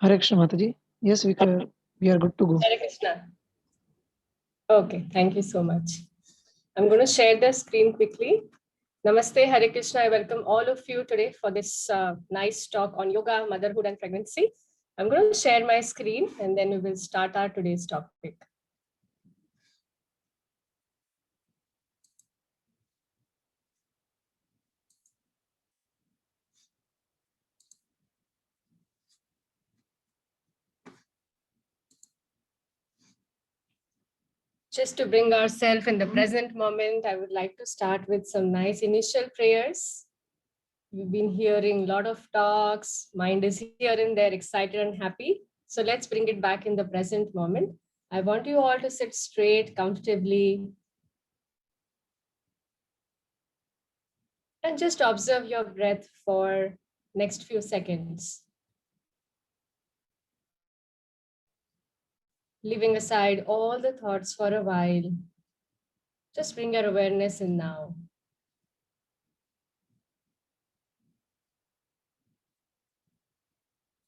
Hare Krishna Mataji. Yes, we are good to go. Hare Krishna. Okay, thank you so much. I'm going to share the screen quickly. Namaste, Hare Krishna. I welcome all of you today for this nice talk on yoga, motherhood, and pregnancy. I'm going to share my screen and then we will start our today's topic. Just to bring ourselves in the present moment, I would like to start with some nice initial prayers. We've been hearing a lot of talks, mind is here and there, excited and happy. So let's bring it back in the present moment. I want you all to sit straight, comfortably, and just observe your breath for next few seconds. Leaving aside all the thoughts for a while, just bring your awareness in now.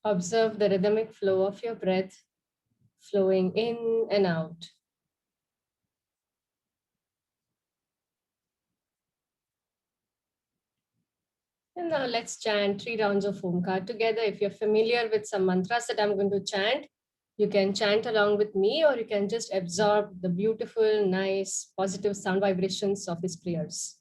Observe the rhythmic flow of your breath flowing in and out. And now let's chant 3 rounds of Omkar together. If you're familiar with some mantras that I'm going to chant, you can chant along with me, or you can just absorb the beautiful, nice, positive sound vibrations of these prayers.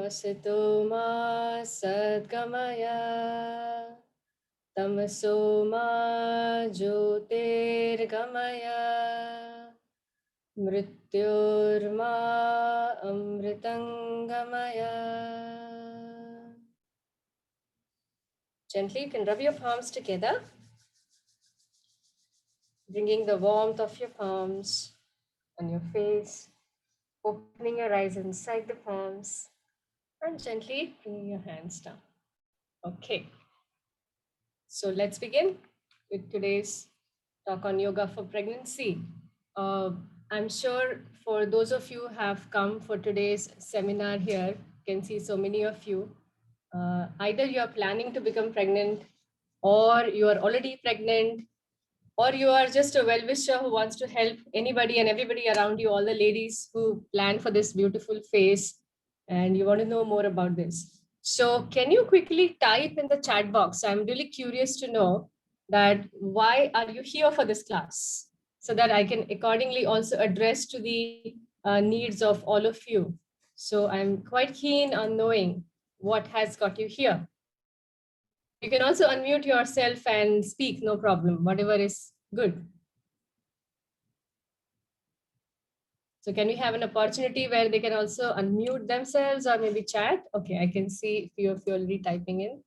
Asito ma sadgamaya tamaso ma jyotirgamaya mrityurma amritangamaya. Gently, you can rub your palms together, bringing the warmth of your palms on your face, opening your eyes inside the palms, and gently bringing your hands down. Okay, so let's begin with today's talk on yoga for pregnancy. I'm sure for those of you who have come for today's seminar here, you can see so many of you. Either you are planning to become pregnant, or you are already pregnant, or you are just a well-wisher who wants to help anybody and everybody around you, all the ladies who plan for this beautiful phase, and you want to know more about this. So can you quickly type in the chat box? I'm really curious to know that why are you here for this class, so that I can accordingly also address to the needs of all of you. So I'm quite keen on knowing what has got you here. You can also unmute yourself and speak, no problem, whatever is good. So can we have an opportunity where they can also unmute themselves or maybe chat? Okay, I can see a few of you already typing in.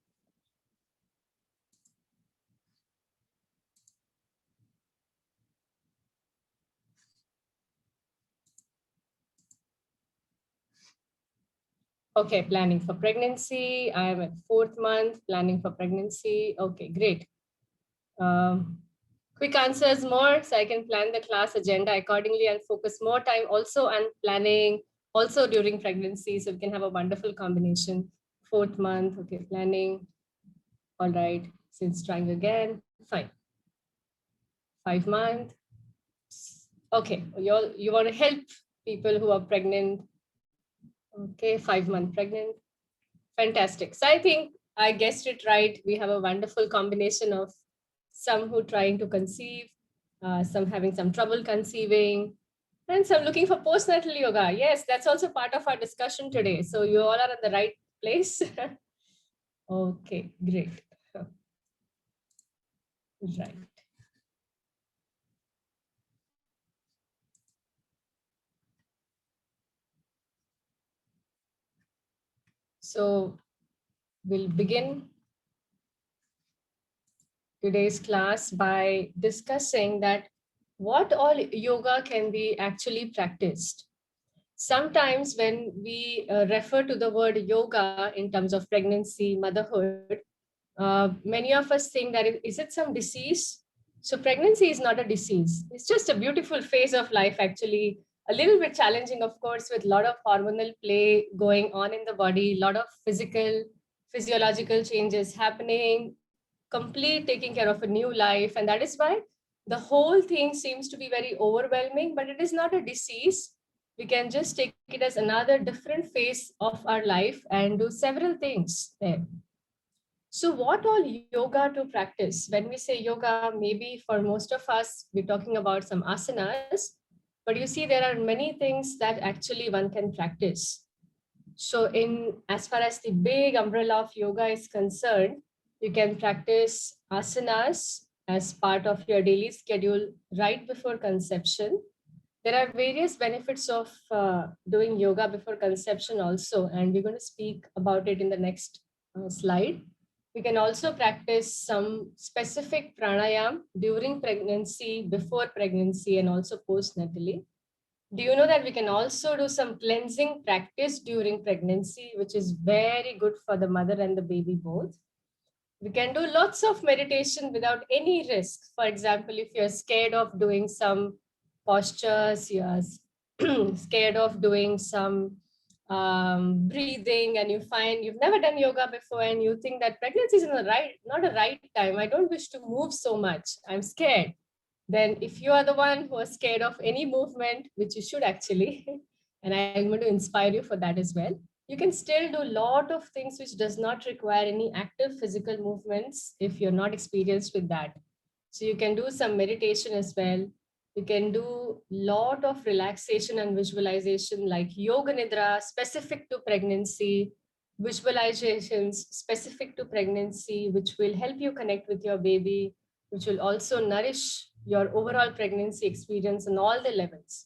Okay, planning for pregnancy. I am at 4th month, planning for pregnancy. Okay, great. Quick answers more, so I can plan the class agenda accordingly and focus more time also on planning, also during pregnancy, so we can have a wonderful combination. 4th month, okay, planning. All right, since trying again, fine. 5 month. Okay, you want to help people who are pregnant. Okay, 5 month pregnant. Fantastic. So I think I guessed it right. We have a wonderful combination of some who trying to conceive, some having some trouble conceiving, and some looking for postnatal yoga. Yes, that's also part of our discussion today. So you all are at the right place. Okay, great. Right. So we'll begin today's class by discussing that what all yoga can be actually practiced. Sometimes when we refer to the word yoga in terms of pregnancy, motherhood, many of us think that is it some disease? So pregnancy is not a disease. It's just a beautiful phase of life, actually. A little bit challenging, of course, with a lot of hormonal play going on in the body, a lot of physiological changes happening, complete taking care of a new life. And that is why the whole thing seems to be very overwhelming, but it is not a disease. We can just take it as another different phase of our life and do several things there. So, what all yoga to practice? When we say yoga, maybe for most of us, we're talking about some asanas, but you see, there are many things that actually one can practice. So, in as far as the big umbrella of yoga is concerned, you can practice asanas as part of your daily schedule right before conception. There are various benefits of doing yoga before conception also, and we're going to speak about it in the next slide. We can also practice some specific pranayam during pregnancy, before pregnancy, and also postnatally. Do you know that we can also do some cleansing practice during pregnancy, which is very good for the mother and the baby both? We can do lots of meditation without any risk. For example, if you're scared of doing some postures, you're scared of doing some breathing, and you find you've never done yoga before, and you think that pregnancy is not a right time. I don't wish to move so much. I'm scared. Then, if you are the one who is scared of any movement, which you should actually, and I'm going to inspire you for that as well, you can still do a lot of things which does not require any active physical movements if you're not experienced with that. So you can do some meditation as well. You can do lot of relaxation and visualization like yoga nidra specific to pregnancy, visualizations specific to pregnancy, which will help you connect with your baby, which will also nourish your overall pregnancy experience on all the levels.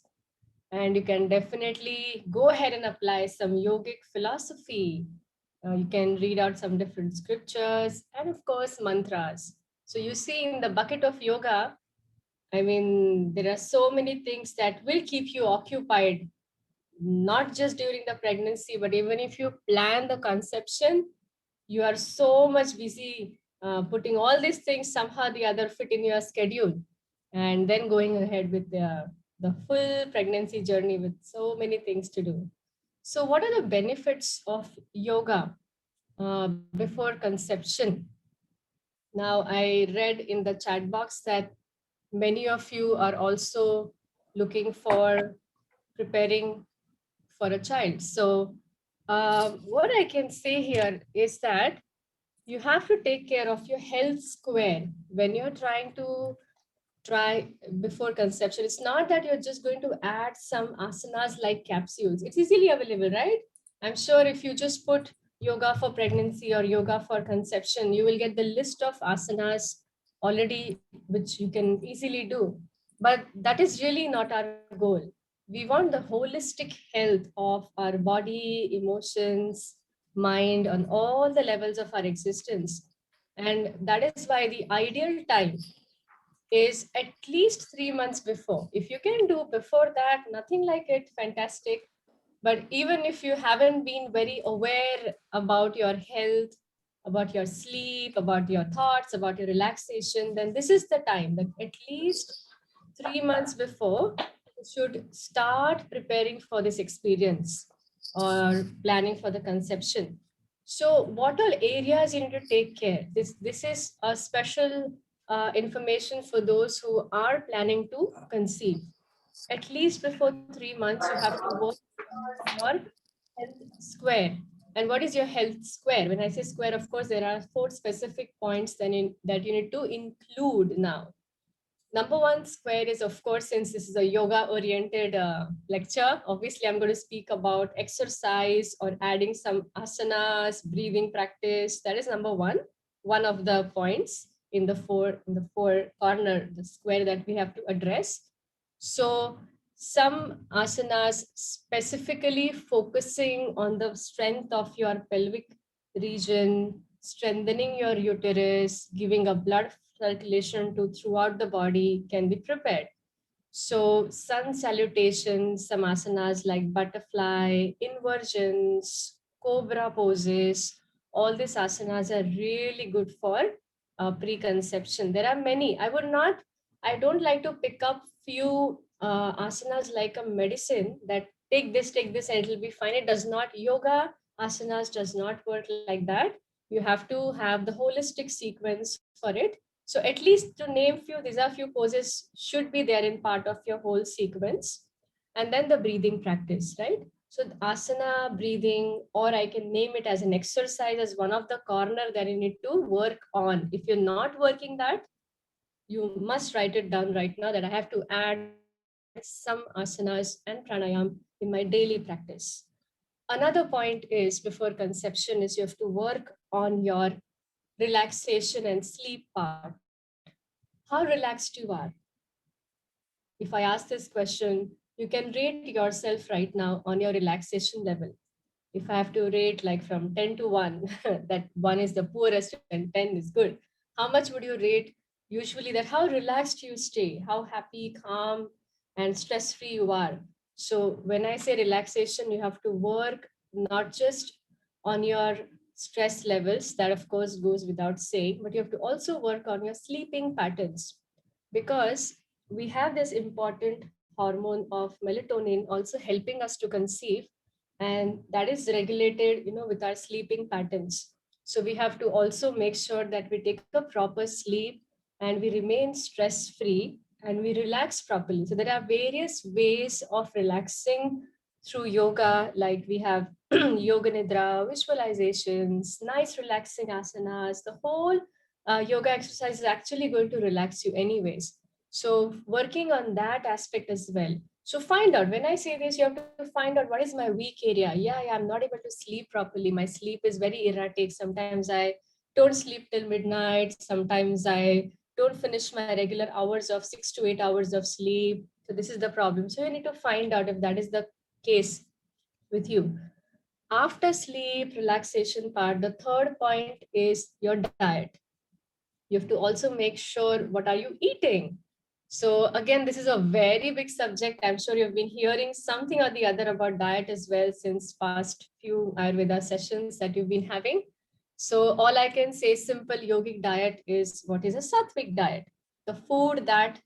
And you can definitely go ahead and apply some yogic philosophy. You can read out some different scriptures and, of course, mantras. So you see in the bucket of yoga, I mean, there are so many things that will keep you occupied, not just during the pregnancy, but even if you plan the conception, you are so much busy putting all these things somehow or the other fit in your schedule, and then going ahead with the full pregnancy journey with so many things to do. So what are the benefits of yoga before conception? Now, I read in the chat box that many of you are also looking for preparing for a child. So what I can say here is that you have to take care of your health square when you're trying to try before conception. It's not that you're just going to add some asanas like capsules. It's easily available, right? I'm sure if you just put yoga for pregnancy or yoga for conception, you will get the list of asanas already, which you can easily do. But that is really not our goal. We want the holistic health of our body, emotions, mind on all the levels of our existence. And that is why the ideal time is at least 3 months before. If you can do before that, nothing like it, fantastic. But even if you haven't been very aware about your health, about your sleep, about your thoughts, about your relaxation, then this is the time that at least 3 months before you should start preparing for this experience or planning for the conception. So, what all areas you need to take care? This is a special information for those who are planning to conceive. At least before 3 months, you have to work your health square. And what is your health square? When I say square, of course, there are 4 specific points that you need to include now. Number one square is, of course, since this is a yoga oriented lecture, obviously I'm going to speak about exercise or adding some asanas, breathing practice. That is number one of the points. in the four corner, the square that we have to address. So some asanas specifically focusing on the strength of your pelvic region, strengthening your uterus, giving a blood circulation to throughout the body can be prepared. So sun salutations, some asanas like butterfly, inversions, cobra poses, all these asanas are really good for preconception. There are many. I don't like to pick up few asanas like a medicine that take this and it'll be fine. It does not. Yoga asanas does not work like that. You have to have the holistic sequence for it. So at least to name few, these are few poses should be there in part of your whole sequence. And then the breathing practice, right? So the asana breathing, or I can name it as an exercise as one of the corner that you need to work on. If you're not working that, you must write it down right now that I have to add some asanas and pranayam in my daily practice. Another point is before conception is you have to work on your relaxation and sleep part. How relaxed you are. If I ask this question, you can rate yourself right now on your relaxation level. If I have to rate like from 10 to 1, that 1 is the poorest and 10 is good. How much would you rate usually that how relaxed you stay, how happy, calm, and stress free you are? So, when I say relaxation, you have to work not just on your stress levels, that of course goes without saying, but you have to also work on your sleeping patterns because we have this important hormone of melatonin also helping us to conceive, and that is regulated with our sleeping patterns. So we have to also make sure that we take a proper sleep and we remain stress free and we relax properly. So there are various ways of relaxing through yoga, like we have yoga nidra, visualizations, nice relaxing asanas. The whole yoga exercise is actually going to relax you anyways. So working on that aspect as well. So find out, when I say this, you have to find out what is my weak area. Yeah, I'm not able to sleep properly. My sleep is very erratic. Sometimes I don't sleep till midnight. Sometimes I don't finish my regular hours of 6 to 8 hours of sleep. So this is the problem. So you need to find out if that is the case with you. After sleep, relaxation part, the third point is your diet. You have to also make sure what are you eating. So again, this is a very big subject. I'm sure you've been hearing something or the other about diet as well since past few Ayurveda sessions that you've been having. So all I can say, simple yogic diet is what is a sattvic diet, the food that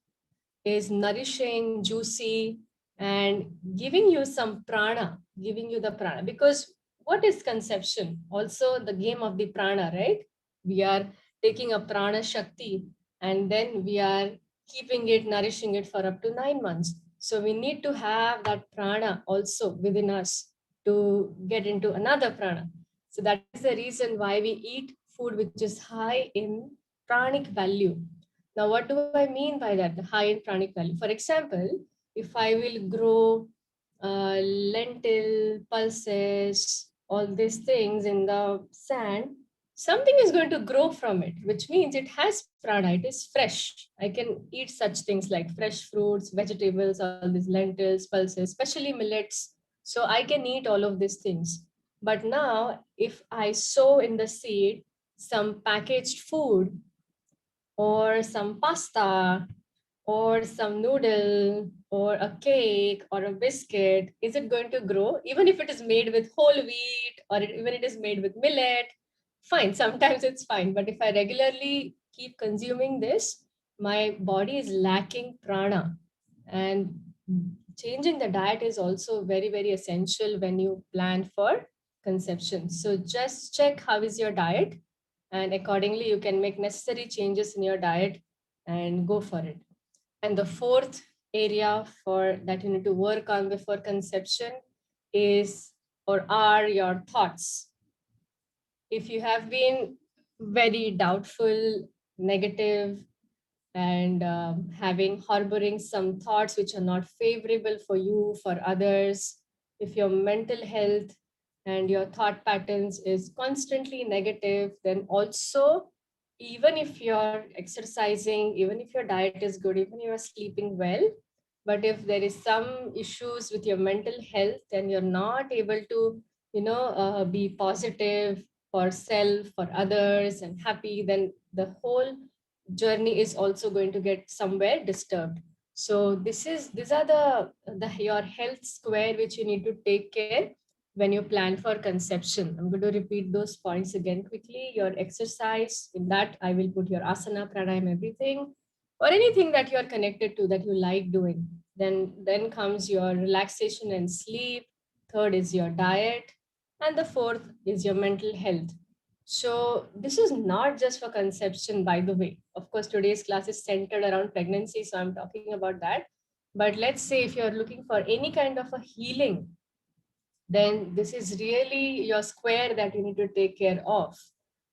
is nourishing, juicy, and giving you some prana, giving you the prana. Because what is conception? Also the game of the prana, right? We are taking a prana shakti and then we are keeping it, nourishing it for up to 9 months. So we need to have that prana also within us to get into another prana. So that is the reason why we eat food which is high in pranic value. Now, what do I mean by that? The high in pranic value. For example, if I will grow lentil, pulses, all these things in the sand, something is going to grow from it, which means it has prana, it is fresh. I can eat such things like fresh fruits, vegetables, all these lentils, pulses, especially millets. So I can eat all of these things. But now, if I sow in the seed some packaged food or some pasta or some noodle or a cake or a biscuit, is it going to grow? Even if it is made with whole wheat or even it is made with millet, fine, sometimes it's fine. But if I regularly keep consuming this, my body is lacking prana. And changing the diet is also very, very essential when you plan for conception. So just check how is your diet, and accordingly you can make necessary changes in your diet and go for it. And the fourth area for that you need to work on before conception is or are your thoughts. If you have been very doubtful, negative, and harboring some thoughts which are not favorable for you, for others, if your mental health and your thought patterns is constantly negative, then also even if you're exercising, even if your diet is good, even if you're sleeping well, but if there is some issues with your mental health and you're not able to, be positive for self, for others, and happy, then the whole journey is also going to get somewhere disturbed. So these are the your health square which you need to take care when you plan for conception. I'm going to repeat those points again quickly. Your exercise, in that I will put your asana, pranayama, everything, or anything that you are connected to that you like doing. Then comes your relaxation and sleep. Third is your diet, and the fourth is your mental health. So this is not just for conception, by the way. Of course, today's class is centered around pregnancy, so I'm talking about that. But let's say if you're looking for any kind of a healing, then this is really your square that you need to take care of.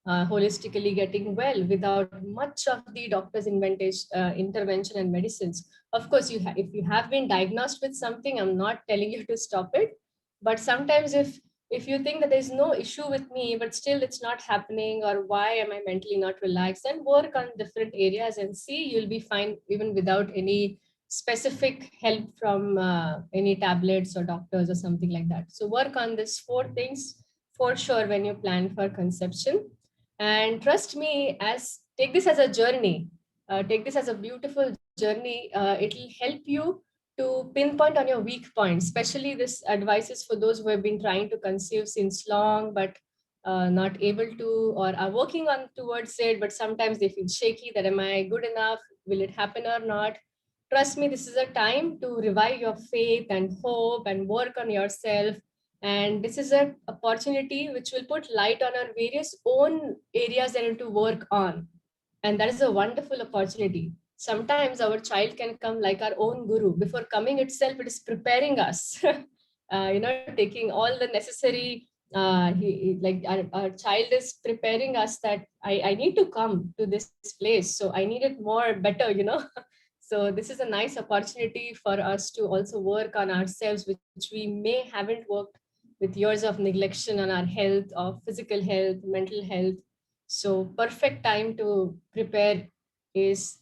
Holistically getting well without much of the doctor's intervention and medicines. Of course, if you have been diagnosed with something, I'm not telling you to stop it. But sometimes if you think that there's no issue with me, but still it's not happening, or why am I mentally not relaxed, then work on different areas and see you'll be fine even without any specific help from any tablets or doctors or something like that. So work on these four things for sure when you plan for conception. And trust me, as take this as a journey, take this as a beautiful journey. It'll help you to pinpoint on your weak points. Especially this advice is for those who have been trying to conceive since long, but not able to, or are working on towards it, but sometimes they feel shaky that am I good enough? Will it happen or not? Trust me, this is a time to revive your faith and hope and work on yourself. And this is an opportunity which will put light on our various own areas that we need to work on. And that is a wonderful opportunity. Sometimes our child can come like our own guru. Before coming itself, it is preparing us. Taking all the necessary. Like our child is preparing us that I need to come to this place, so I need it more better. So this is a nice opportunity for us to also work on ourselves, which we may haven't worked with years of neglection on our health, of physical health, mental health. So perfect time to prepare is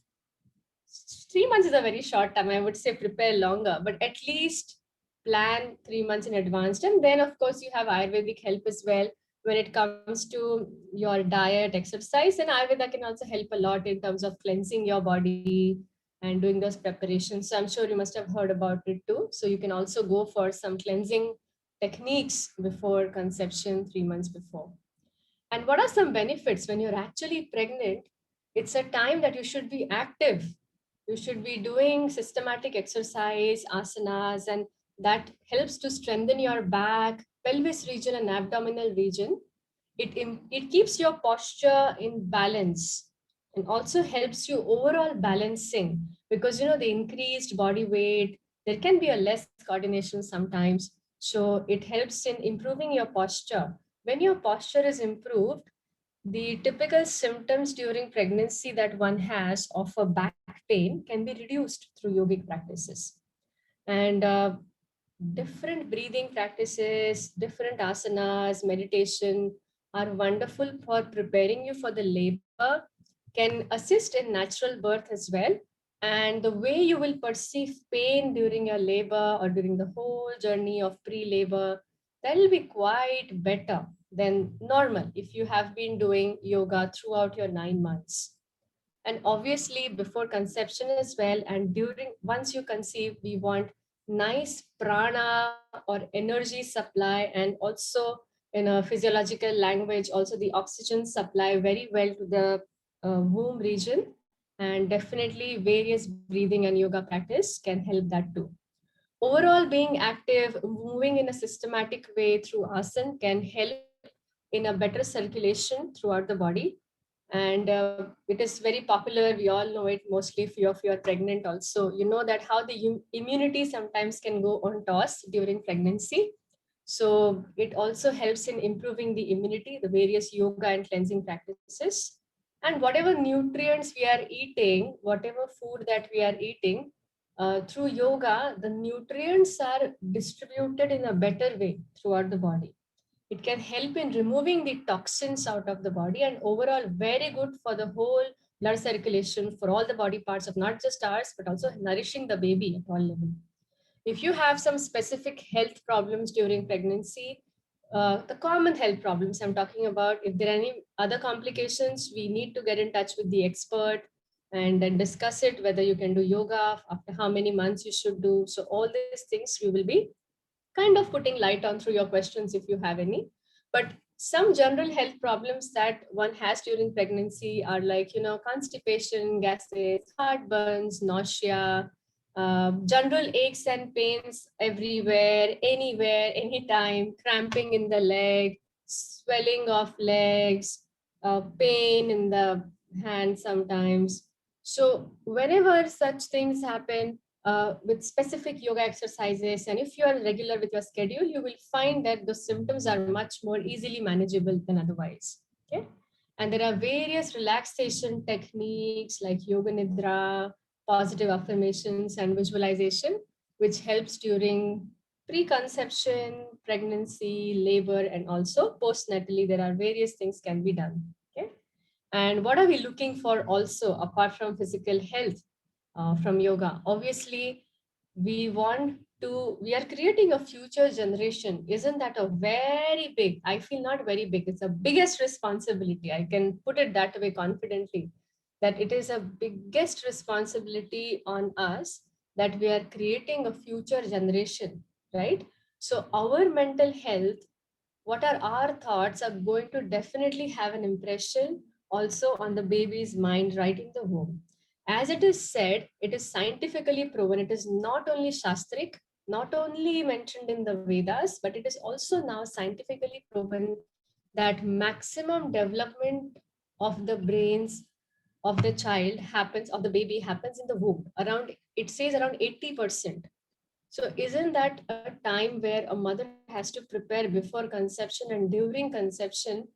3 months is a very short time. I would say prepare longer, but at least plan 3 months in advance. And then of course you have Ayurvedic help as well when it comes to your diet, exercise, and Ayurveda can also help a lot in terms of cleansing your body and doing those preparations. So I'm sure you must have heard about it too. So you can also go for some cleansing techniques before conception, 3 months before. And what are some benefits when you're actually pregnant? It's a time that you should be active. You should be doing systematic exercise, asanas, and that helps to strengthen your back, pelvis region, and abdominal region. It keeps your posture in balance and also helps you overall balancing, because the increased body weight, there can be a less coordination sometimes. So it helps in improving your posture. When your posture is improved, the typical symptoms during pregnancy that one has of a back pain can be reduced through yogic practices. And different breathing practices, different asanas, meditation are wonderful for preparing you for the labor, can assist in natural birth as well. And the way you will perceive pain during your labor or during the whole journey of pre-labor, that will be quite better than normal if you have been doing yoga throughout your 9 months. And obviously before conception as well, and during once you conceive, we want nice prana or energy supply, and also in a physiological language, also the oxygen supply very well to the womb region. And definitely various breathing and yoga practice can help that too. Overall, being active, moving in a systematic way through asana can help in a better circulation throughout the body. And it is very popular. We all know it, mostly if you're pregnant also. You know that how the immunity sometimes can go on toss during pregnancy. So it also helps in improving the immunity, the various yoga and cleansing practices. And whatever nutrients we are eating, whatever food that we are eating, through yoga, the nutrients are distributed in a better way throughout the body. It can help in removing the toxins out of the body, and overall very good for the whole blood circulation for all the body parts of not just ours, but also nourishing the baby at all level. If you have some specific health problems during pregnancy, the common health problems I'm talking about, if there are any other complications, we need to get in touch with the expert and then discuss it, whether you can do yoga, after how many months you should do. So all these things we will be kind of putting light on through your questions if you have any. But some general health problems that one has during pregnancy are like, constipation, gases, heartburns, nausea, general aches and pains everywhere, anywhere, anytime, cramping in the leg, swelling of legs, pain in the hand sometimes. So whenever such things happen, with specific yoga exercises, and if you are regular with your schedule, you will find that the symptoms are much more easily manageable than otherwise. Okay. And there are various relaxation techniques like yoga nidra, positive affirmations, and visualization, which helps during preconception, pregnancy, labor, and also postnatally. There are various things can be done. Okay. And what are we looking for also apart from physical health from yoga? Obviously, we are creating a future generation. Isn't that a very big, I feel not very big, it's the biggest responsibility. I can put it that way confidently, that it is a biggest responsibility on us, that we are creating a future generation, right? So our mental health, what are our thoughts, are going to definitely have an impression also on the baby's mind right in the womb. As it is said, it is scientifically proven, it is not only shastric, not only mentioned in the Vedas, but it is also now scientifically proven that maximum development of the brains of the child happens, of the baby happens in the womb. Around, it says around 80%. So isn't that a time where a mother has to prepare before conception and during conception,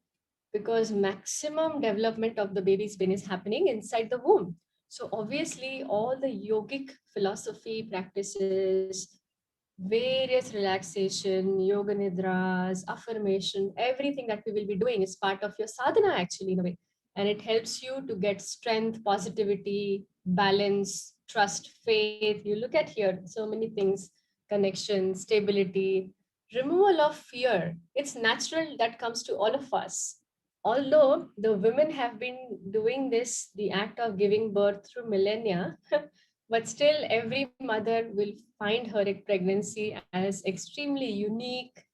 because maximum development of the baby's brain is happening inside the womb. So obviously all the yogic philosophy practices, various relaxation, yoga nidras, affirmation, everything that we will be doing is part of your sadhana actually in a way. And it helps you to get strength, positivity, balance, trust, faith. You look at here, so many things, connection, stability, removal of fear. It's natural, that comes to all of us. Although the women have been doing this, the act of giving birth through millennia, but still every mother will find her pregnancy as extremely unique,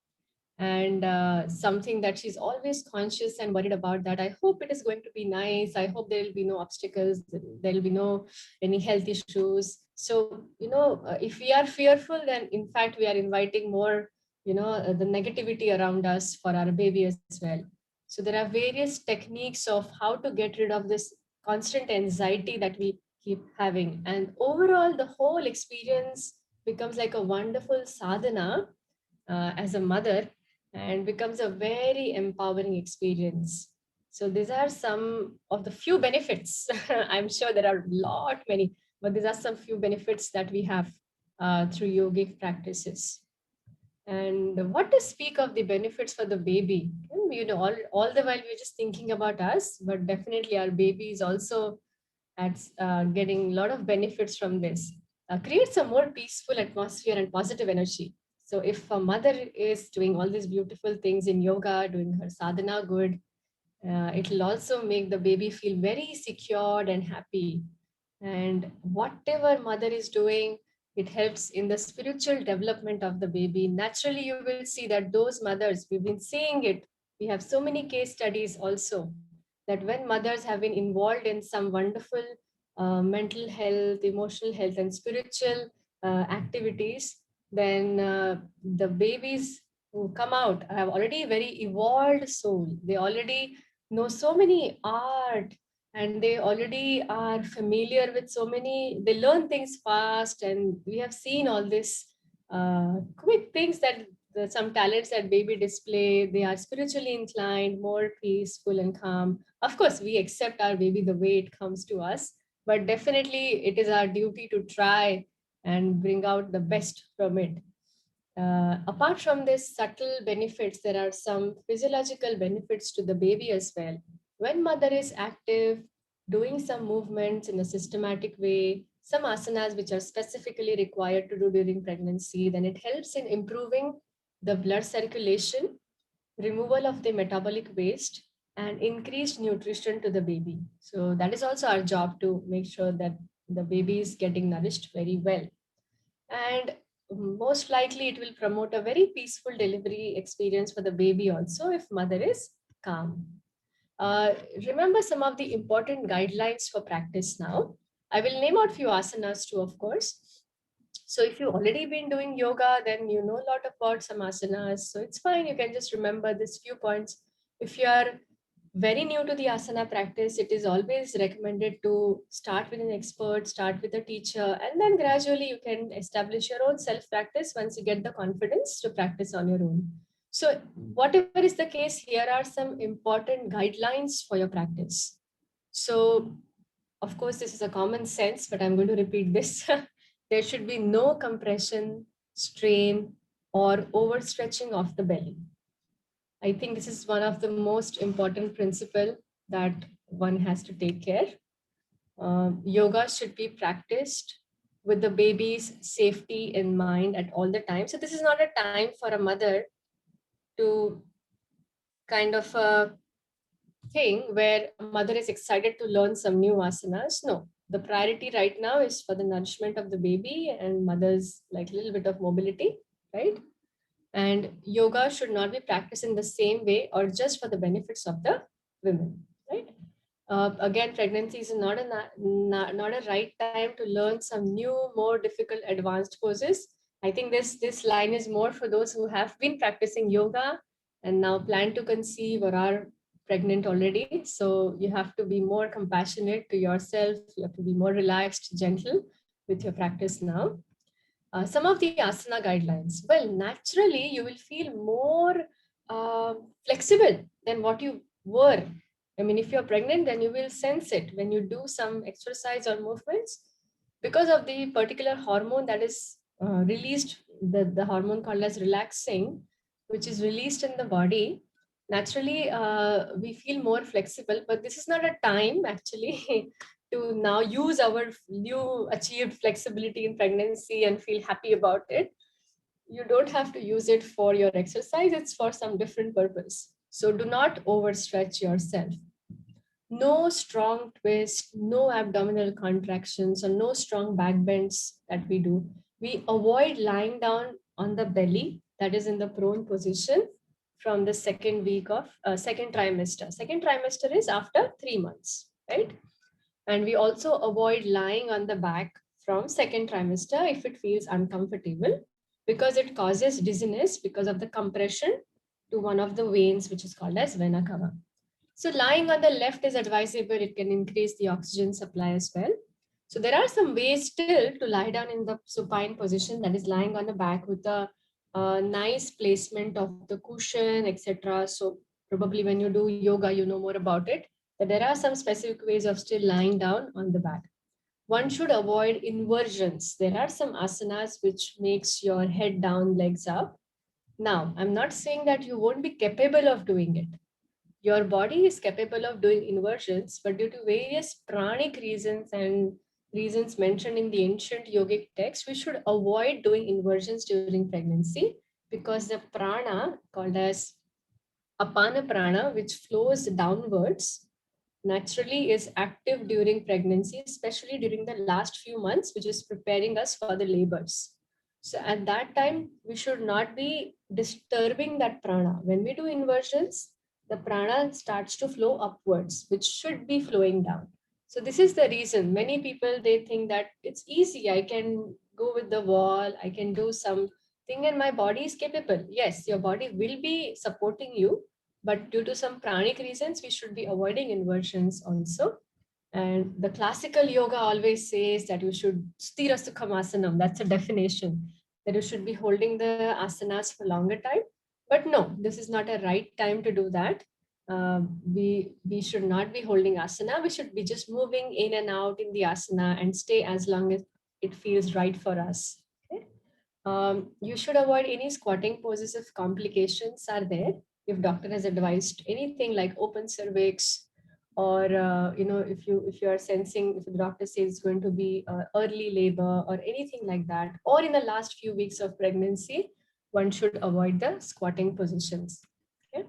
and something that she's always conscious and worried about, that I hope it is going to be nice, I hope there will be no obstacles, there will be no any health issues. So if we are fearful, then in fact we are inviting more, the negativity around us for our baby as well. So there are various techniques of how to get rid of this constant anxiety that we keep having, and overall the whole experience becomes like a wonderful sadhana as a mother, and becomes a very empowering experience. So these are some of the few benefits. I'm sure there are a lot many, but these are some few benefits that we have through yogic practices. And what to speak of the benefits for the baby? All the while we're just thinking about us, but definitely our baby is also at getting a lot of benefits from this. Creates a more peaceful atmosphere and positive energy. So if a mother is doing all these beautiful things in yoga, doing her sadhana good, it will also make the baby feel very secured and happy. And whatever mother is doing, it helps in the spiritual development of the baby. Naturally, you will see that those mothers, we've been seeing it. We have so many case studies also, that when mothers have been involved in some wonderful mental health, emotional health, and spiritual activities, then the babies who come out have already very evolved soul. They already know so many art, and they already are familiar with so many, they learn things fast, and we have seen all this quick things, that some talents that baby display. They are spiritually inclined, more peaceful and calm. Of course we accept our baby the way it comes to us, but definitely it is our duty to try and bring out the best from it. apart from this subtle benefits, there are some physiological benefits to the baby as well. When mother is active, doing some movements in a systematic way, some asanas which are specifically required to do during pregnancy, then it helps in improving the blood circulation, removal of the metabolic waste, and increased nutrition to the baby. So that is also our job, to make sure that the baby is getting nourished very well. And most likely it will promote a very peaceful delivery experience for the baby also, if mother is calm. Uh, Remember some of the important guidelines for practice now. I will name out few asanas too, of course. So if you've already been doing yoga, then you know a lot about some asanas. So it's fine. You can just remember these few points. If you are very new to the asana practice, it is always recommended to start with an expert, start with a teacher, and then gradually you can establish your own self practice once you get the confidence to practice on your own. So, whatever is the case, here are some important guidelines for your practice. So, of course, this is a common sense, but I'm going to repeat this. There should be no compression, strain, or overstretching of the belly. I think this is one of the most important principle that one has to take care. Yoga should be practiced with the baby's safety in mind at all the time. So this is not a time for a mother to kind of thing where a mother is excited to learn some new asanas. No, the priority right now is for the nourishment of the baby and mother's like a little bit of mobility, right? And yoga should not be practiced in the same way or just for the benefits of the women, right? Again, pregnancy is not a right time to learn some new, more difficult, advanced poses. I think this line is more for those who have been practicing yoga and now plan to conceive or are pregnant already. So you have to be more compassionate to yourself. You have to be more relaxed, gentle with your practice now. Some of the asana guidelines. Well, naturally, you will feel more uh, flexible than what you were. I mean, if you're pregnant, then you will sense it when you do some exercise or movements because of the particular hormone that is released, the hormone called as relaxing, which is released in the body. Naturally, we feel more flexible, but this is not a time actually to now use our new achieved flexibility in pregnancy and feel happy about it. You don't have to use it for your exercise, it's for some different purpose. So do not overstretch yourself. No strong twist, no abdominal contractions, or no strong back bends that we do. We avoid lying down on the belly, that is in the prone position, from the second week of second trimester. Second trimester is after 3 months, right? And we also avoid lying on the back from second trimester if it feels uncomfortable, because it causes dizziness because of the compression to one of the veins, which is called as vena cava. So lying on the left is advisable. It can increase the oxygen supply as well. So there are some ways still to lie down in the supine position, that is lying on the back with a nice placement of the cushion, etc. So probably when you do yoga, you know more about it. That there are some specific ways of still lying down on the back. One should avoid inversions. There are some asanas which makes your head down, legs up. Now, I'm not saying that you won't be capable of doing it. Your body is capable of doing inversions, but due to various pranic reasons and reasons mentioned in the ancient yogic text, we should avoid doing inversions during pregnancy, because the prana called as apana prana, which flows downwards, naturally is active during pregnancy, especially during the last few months, which is preparing us for the labors. So at that time, we should not be disturbing that prana. When we do inversions, the prana starts to flow upwards, which should be flowing down. So this is the reason many people, they think that it's easy. I can go with the wall. I can do something and my body is capable. Yes, your body will be supporting you, but due to some pranic reasons, we should be avoiding inversions also. And the classical yoga always says that you should sthira sukhamasana. That's a definition, that you should be holding the asanas for longer time. But no, this is not a right time to do that. We should not be holding asana. We should be just moving in and out in the asana and stay as long as it feels right for us. Okay? You should avoid any squatting poses if complications are there. If doctor has advised anything like open cervix, or if you are sensing, if the doctor says it's going to be early labor or anything like that, or in the last few weeks of pregnancy, one should avoid the squatting positions. Okay?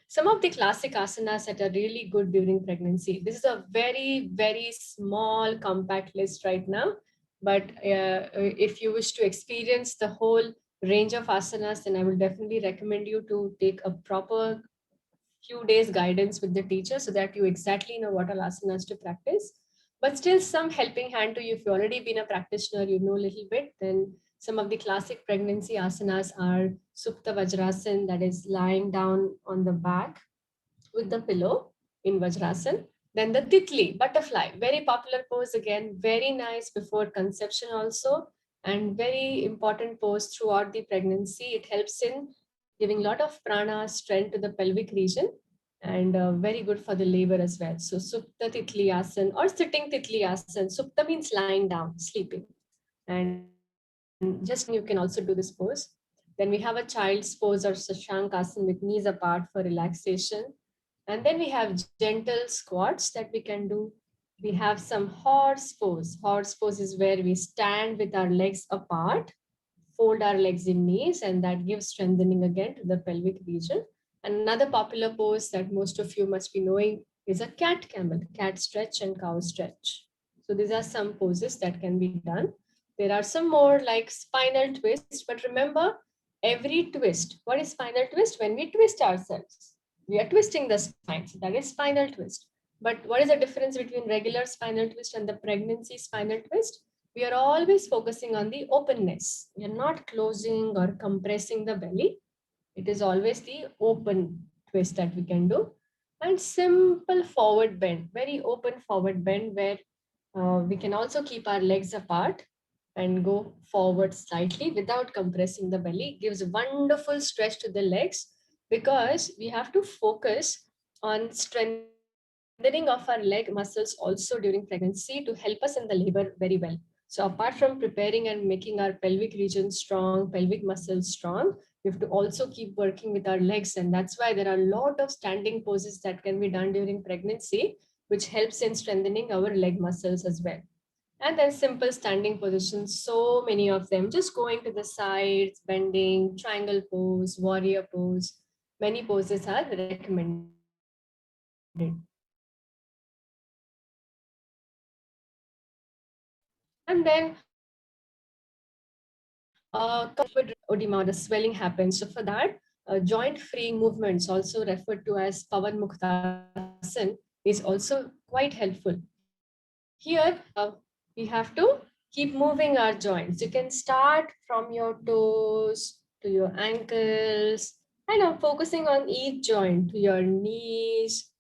Some of the classic asanas that are really good during pregnancy. This is a very, very small, compact list right now. But if you wish to experience the whole range of asanas, then I will definitely recommend you to take a proper few days guidance with the teacher so that you exactly know what all asanas to practice. But still, some helping hand to you. If you've already been a practitioner, you know a little bit, then some of the classic pregnancy asanas are Supta Vajrasan, that is lying down on the back with the pillow in Vajrasan. Then the Titli, butterfly, very popular pose again, very nice before conception also, and very important pose throughout the pregnancy. It helps in giving a lot of prana strength to the pelvic region, and very good for the labor as well. So Supta Titli Asan or sitting Titli Asan. Supta means lying down, sleeping. And just lying down, you can also do this pose. Then we have a child's pose or Shashankasana with knees apart for relaxation. And then we have gentle squats that we can do. We have some horse pose. Horse pose is where we stand with our legs apart, fold our legs in knees, and that gives strengthening again to the pelvic region. Another popular pose that most of you must be knowing is a cat camel, cat stretch and cow stretch. So these are some poses that can be done. There are some more like spinal twist, but remember, every twist, what is spinal twist? When we twist ourselves, we are twisting the spine. So that is spinal twist. But what is the difference between regular spinal twist and the pregnancy spinal twist? We are always focusing on the openness. We are not closing or compressing the belly. It is always the open twist that we can do. And simple forward bend, very open forward bend where we can also keep our legs apart and go forward slightly without compressing the belly. Gives wonderful stretch to the legs because we have to focus on strengthening of our leg muscles also during pregnancy to help us in the labor very well. So apart from preparing and making our pelvic region strong, pelvic muscles strong, we have to also keep working with our legs. And that's why there are a lot of standing poses that can be done during pregnancy, which helps in strengthening our leg muscles as well. And then simple standing positions, so many of them, just going to the sides, bending, triangle pose, warrior pose. Many poses are recommended. And then odema, the swelling happens. So for that, joint freeing movements, also referred to as Pavan Muktasan, is also quite helpful. Here, we have to keep moving our joints. You can start from your toes to your ankles, and focusing on each joint to your knees,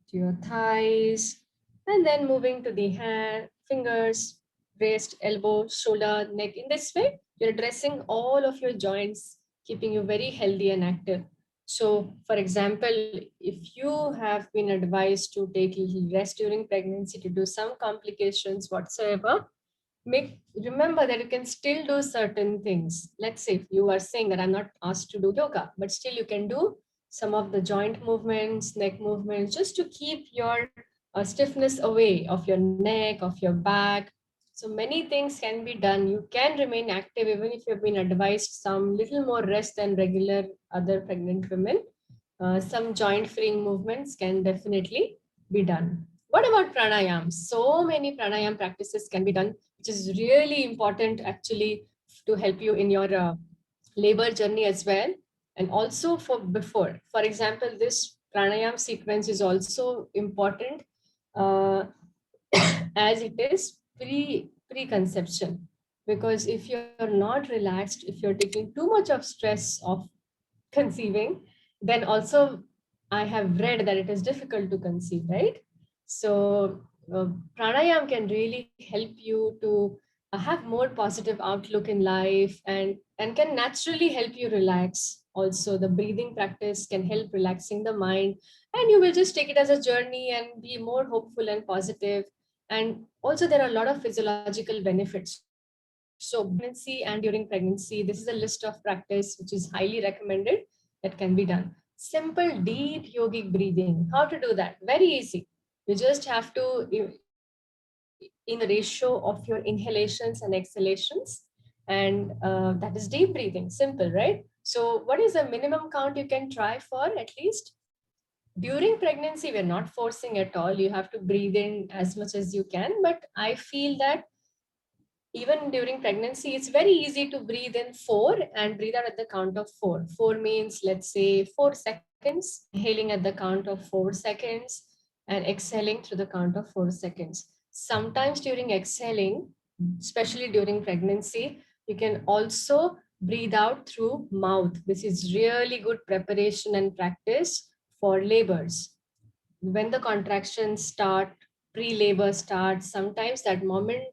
to your thighs, and then moving to the hand, fingers, wrist, elbow, shoulder, neck. In this way, you're addressing all of your joints, keeping you very healthy and active. So, for example, if you have been advised to take little rest during pregnancy to do some complications whatsoever, remember that you can still do certain things. Let's say if you are saying that I'm not asked to do yoga, but still you can do some of the joint movements, neck movements, just to keep your stiffness away of your neck, of your back. So many things can be done. You can remain active even if you've been advised some little more rest than regular other pregnant women. Some joint freeing movements can definitely be done. What about pranayam? So many pranayam practices can be done, which is really important actually to help you in your labor journey as well. And also for before. For example, this pranayam sequence is also important uh, as it is preconception. Because if you're not relaxed, if you're taking too much of stress of conceiving, then also I have read that it is difficult to conceive, right? So pranayam can really help you to have more positive outlook in life, and can naturally help you relax. Also, the breathing practice can help relaxing the mind, and you will just take it as a journey and be more hopeful and positive. And also, there are a lot of physiological benefits, right? So pregnancy and during pregnancy, this is a list of practice which is highly recommended that can be done. Simple, deep yogic breathing. How to do that? Very easy. You just have to in the ratio of your inhalations and exhalations, and that is deep breathing. Simple, right? So what is the minimum count you can try for at least? During pregnancy, we're not forcing at all. You have to breathe in as much as you can, but I feel that even during pregnancy, it's very easy to breathe in 4 and breathe out at the count of 4. 4 means, let's say, 4 seconds, inhaling at the count of 4 seconds, and exhaling through the count of 4 seconds. Sometimes during exhaling, especially during pregnancy, you can also breathe out through mouth. This is really good preparation and practice for labors. When the contractions start, pre-labor starts, sometimes that moment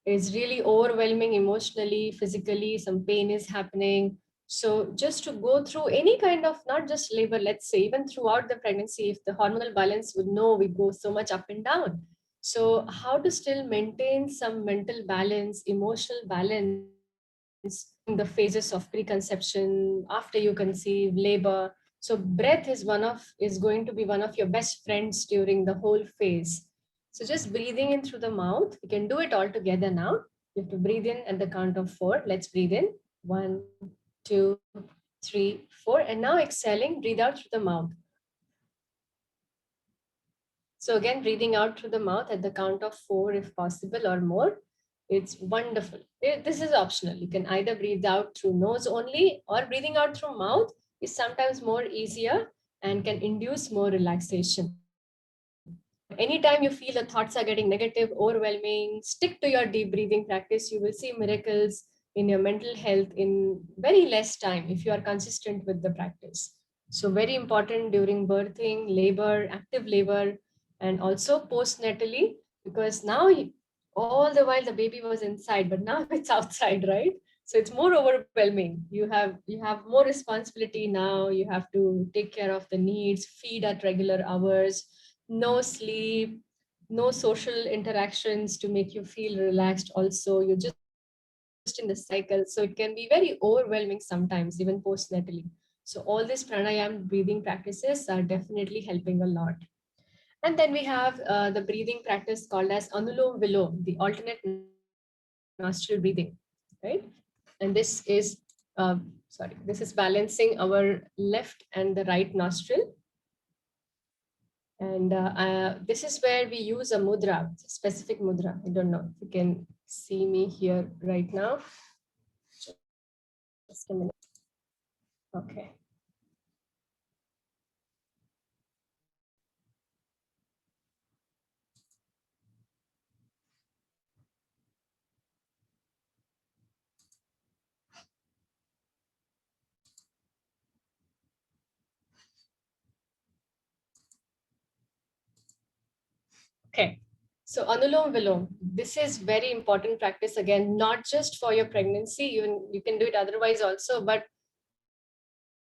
is really overwhelming emotionally, physically, some pain is happening. So just to go through any kind of, not just labor, let's say, even throughout the pregnancy, if the hormonal balance would know, we go so much up and down. So how to still maintain some mental balance, emotional balance in the phases of preconception, after you conceive, labor. So breath is going to be one of your best friends during the whole phase. So just breathing in through the mouth. You can do it all together now. You have to breathe in at the count of 4. Let's breathe in. 1, 2, 3, 4. And now exhaling, breathe out through the mouth. So again, breathing out through the mouth at the count of 4 if possible or more. It's wonderful. This is optional. You can either breathe out through nose only, or breathing out through mouth is sometimes more easier and can induce more relaxation. Anytime you feel the thoughts are getting negative, overwhelming, stick to your deep breathing practice. You will see miracles in your mental health in very less time if you are consistent with the practice. So very important during birthing, labor, active labor, and also postnatally, because now all the while the baby was inside, but now it's outside, right? So it's more overwhelming. You have more responsibility now. You have to take care of the needs, feed at regular hours, no sleep, no social interactions to make you feel relaxed. Also, you're just in the cycle. So it can be very overwhelming sometimes, even postnatally. So all these pranayama breathing practices are definitely helping a lot. And then we have the breathing practice called as Anulom Vilom, the alternate nostril breathing, right? And this is balancing our left and the right nostril. And this is where we use a mudra, a specific mudra. I don't know if you can see me here right now. Just a minute. Okay. Okay. So Anulom Vilom, this is very important practice again, not just for your pregnancy, even you can do it otherwise also, but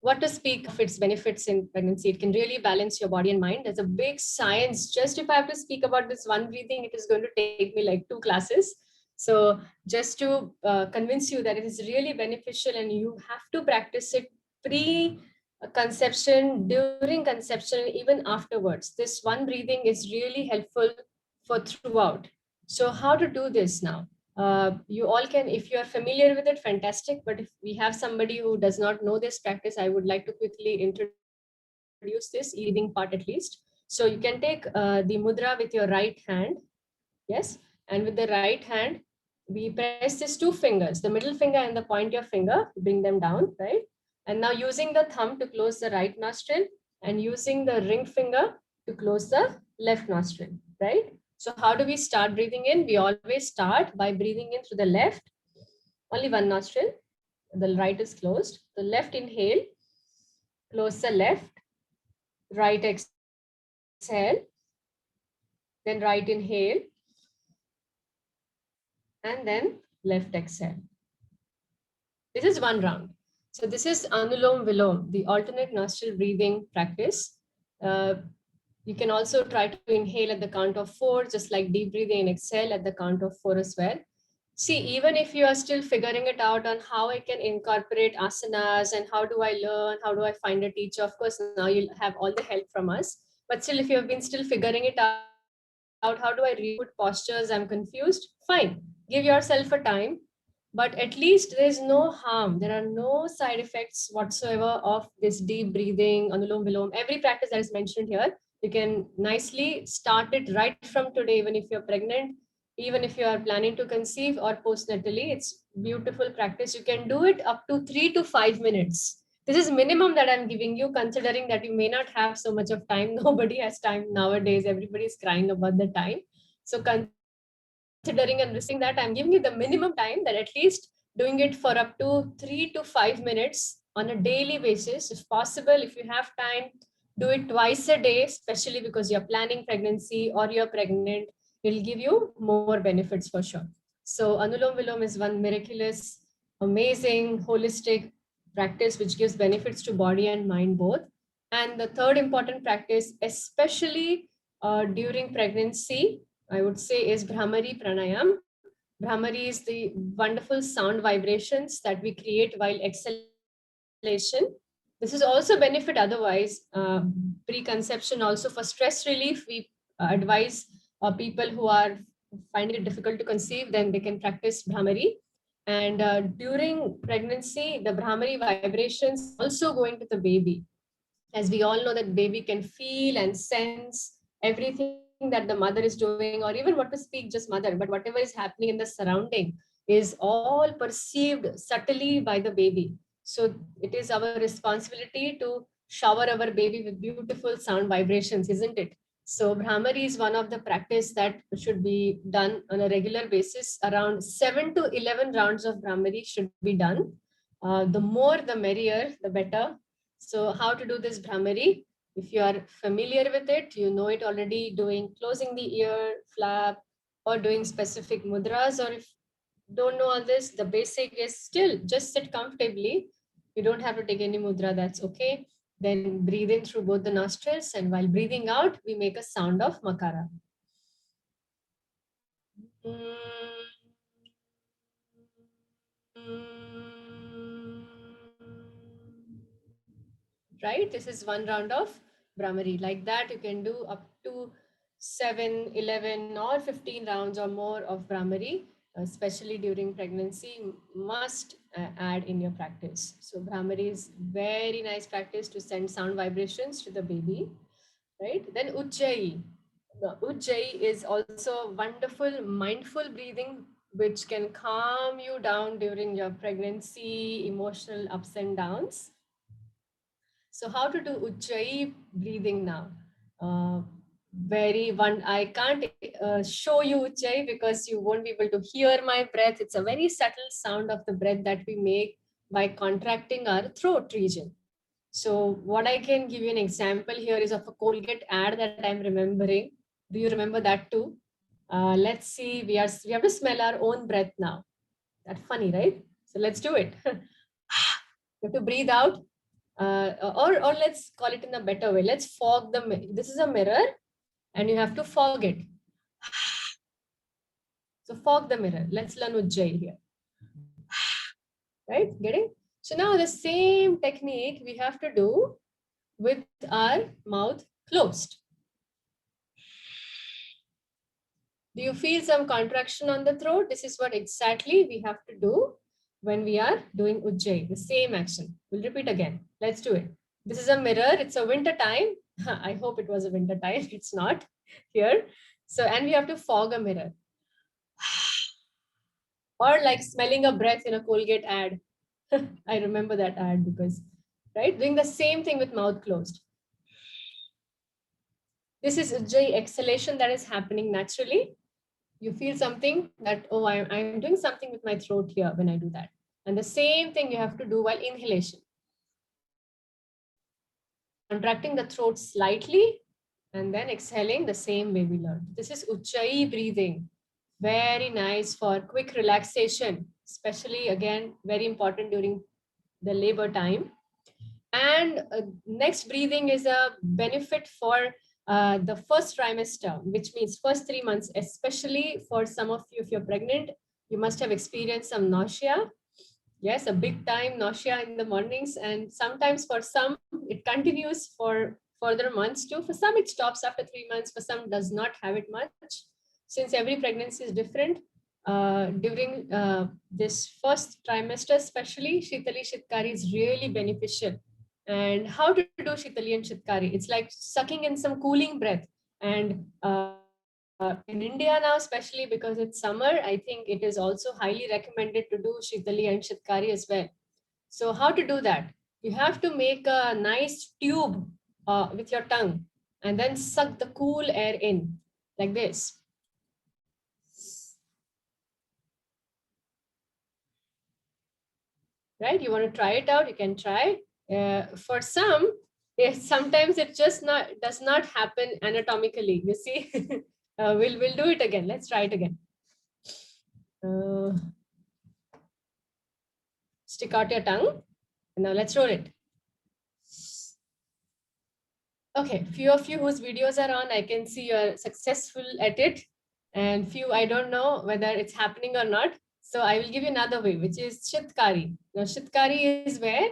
what to speak of its benefits in pregnancy. It can really balance your body and mind. There's a big science. Just if I have to speak about this one breathing, it is going to take me like 2 classes. So just to convince you that it is really beneficial and you have to practice it pre-conception, during conception, even afterwards. This one breathing is really helpful for throughout. So how to do this now? You all can, if you are familiar with it, fantastic. But if we have somebody who does not know this practice, I would like to quickly introduce this breathing part at least. So you can take the mudra with your right hand. Yes. And with the right hand, we press these 2 fingers, the middle finger and the pointer finger, bring them down, right? And now using the thumb to close the right nostril and using the ring finger to close the left nostril, right? So how do we start breathing in? We always start by breathing in through the left, only one nostril. The right is closed. The left inhale, close the left, right exhale, then right inhale, and then left exhale. This is one round. So this is Anulom Vilom, the alternate nostril breathing practice. Uh, you can also try to inhale at the count of 4, just like deep breathing, and exhale at the count of 4 as well. See, even if you are still figuring it out on how I can incorporate asanas and how do I learn, how do I find a teacher, of course, now you'll have all the help from us. But still, if you have been still figuring it out, how do I really put postures? I'm confused. Fine, give yourself a time. But at least there is no harm. There are no side effects whatsoever of this deep breathing, Anulom Vilom, every practice that is mentioned here. You can nicely start it right from today, even if you're pregnant, even if you are planning to conceive or postnatally. It's beautiful practice. You can do it up to 3 to 5 minutes. This is minimum that I'm giving you, considering that you may not have so much of time. Nobody has time nowadays. Everybody is crying about the time. So considering and risking that, I'm giving you the minimum time, that at least doing it for up to 3 to 5 minutes on a daily basis, if possible. If you have time, do it twice a day, especially because you're planning pregnancy or you're pregnant. It'll give you more benefits for sure. So Anulom Vilom is one miraculous, amazing, holistic practice which gives benefits to body and mind both. And the third important practice, especially during pregnancy, I would say, is Brahmary Pranayama. Brahmary is the wonderful sound vibrations that we create while exhalation. This is also benefit otherwise. Preconception also, for stress relief, we advise people who are finding it difficult to conceive, then they can practice Brahmari. And during pregnancy, the Brahmari vibrations also go into the baby. As we all know that baby can feel and sense everything that the mother is doing, or even what to speak just mother, but whatever is happening in the surrounding is all perceived subtly by the baby. So it is our responsibility to shower our baby with beautiful sound vibrations, isn't it? So Brahmari is one of the practice that should be done on a regular basis. Around 7 to 11 rounds of Brahmari should be done. The more the merrier, the better. So how to do this Brahmari? If you are familiar with it, you know it already, doing closing the ear flap or doing specific mudras, or if don't know all this, the basic is still just sit comfortably. You don't have to take any mudra, that's okay. Then breathe in through both the nostrils, and while breathing out, we make a sound of makara. Right? This is one round of Brahmari. Like that, you can do up to 7, 11, or 15 rounds or more of Brahmari, especially during pregnancy. Must add in your practice. So Brahmari is very nice practice to send sound vibrations to the baby. Right? Then Ujjayi. The Ujjayi is also wonderful mindful breathing, which can calm you down during your pregnancy, emotional ups and downs. So how to do Ujjayi breathing now? Uh, I can't show you Ujjayi because you won't be able to hear my breath. It's a very subtle sound of the breath that we make by contracting our throat region. So what I can give you an example here is of a Colgate ad that I'm remembering. Do you remember that too? Let's see. We have to smell our own breath now. That's funny, right? So let's do it. You have to breathe out, or let's call it in a better way. Let's fog the. This is a mirror, and you have to fog it. So fog the mirror. Let's learn Ujjayi here. Right? Getting? So now the same technique we have to do with our mouth closed. Do you feel some contraction on the throat? This is what exactly we have to do when we are doing Ujjayi, the same action. We'll repeat again. Let's do it. This is a mirror. It's a winter time. I hope it was a winter time. It's not here. So, and we have to fog a mirror. Or like smelling a breath in a Colgate ad. I remember that ad because, right? Doing the same thing with mouth closed. This is Ujjayi exhalation that is happening naturally. You feel something that, oh, I'm doing something with my throat here when I do that. And the same thing you have to do while inhalation. Contracting the throat slightly and then exhaling the same way we learned. This is Ujjayi breathing. Very nice for quick relaxation, especially again, very important during the labor time. And next breathing is a benefit for the first trimester, which means first 3 months, especially for some of you, if you're pregnant, You must have experienced some nausea. Yes, a big time nausea in the mornings, and sometimes for some it continues for further months too. For some it stops after 3 months, for some does not have it much. Since every pregnancy is different, during this first trimester especially, Shitali Shitkari is really beneficial. And how to do Shitali and Shitkari? It's like sucking in some cooling breath. And in India now, especially because it's summer, I think it is also highly recommended to do Shitali and Shitkari as well. So how to do that? You have to make a nice tube with your tongue and then suck the cool air in like this. Right? You want to try it out? You can try. For some, sometimes it just not does not happen anatomically. You see, we'll do it again. Let's try it again. Stick out your tongue. And now let's roll it. Okay, few of you whose videos are on, I can see you're successful at it. And few, I don't know whether it's happening or not. So I will give you another way, which is Shitkari. Now, Shitkari is where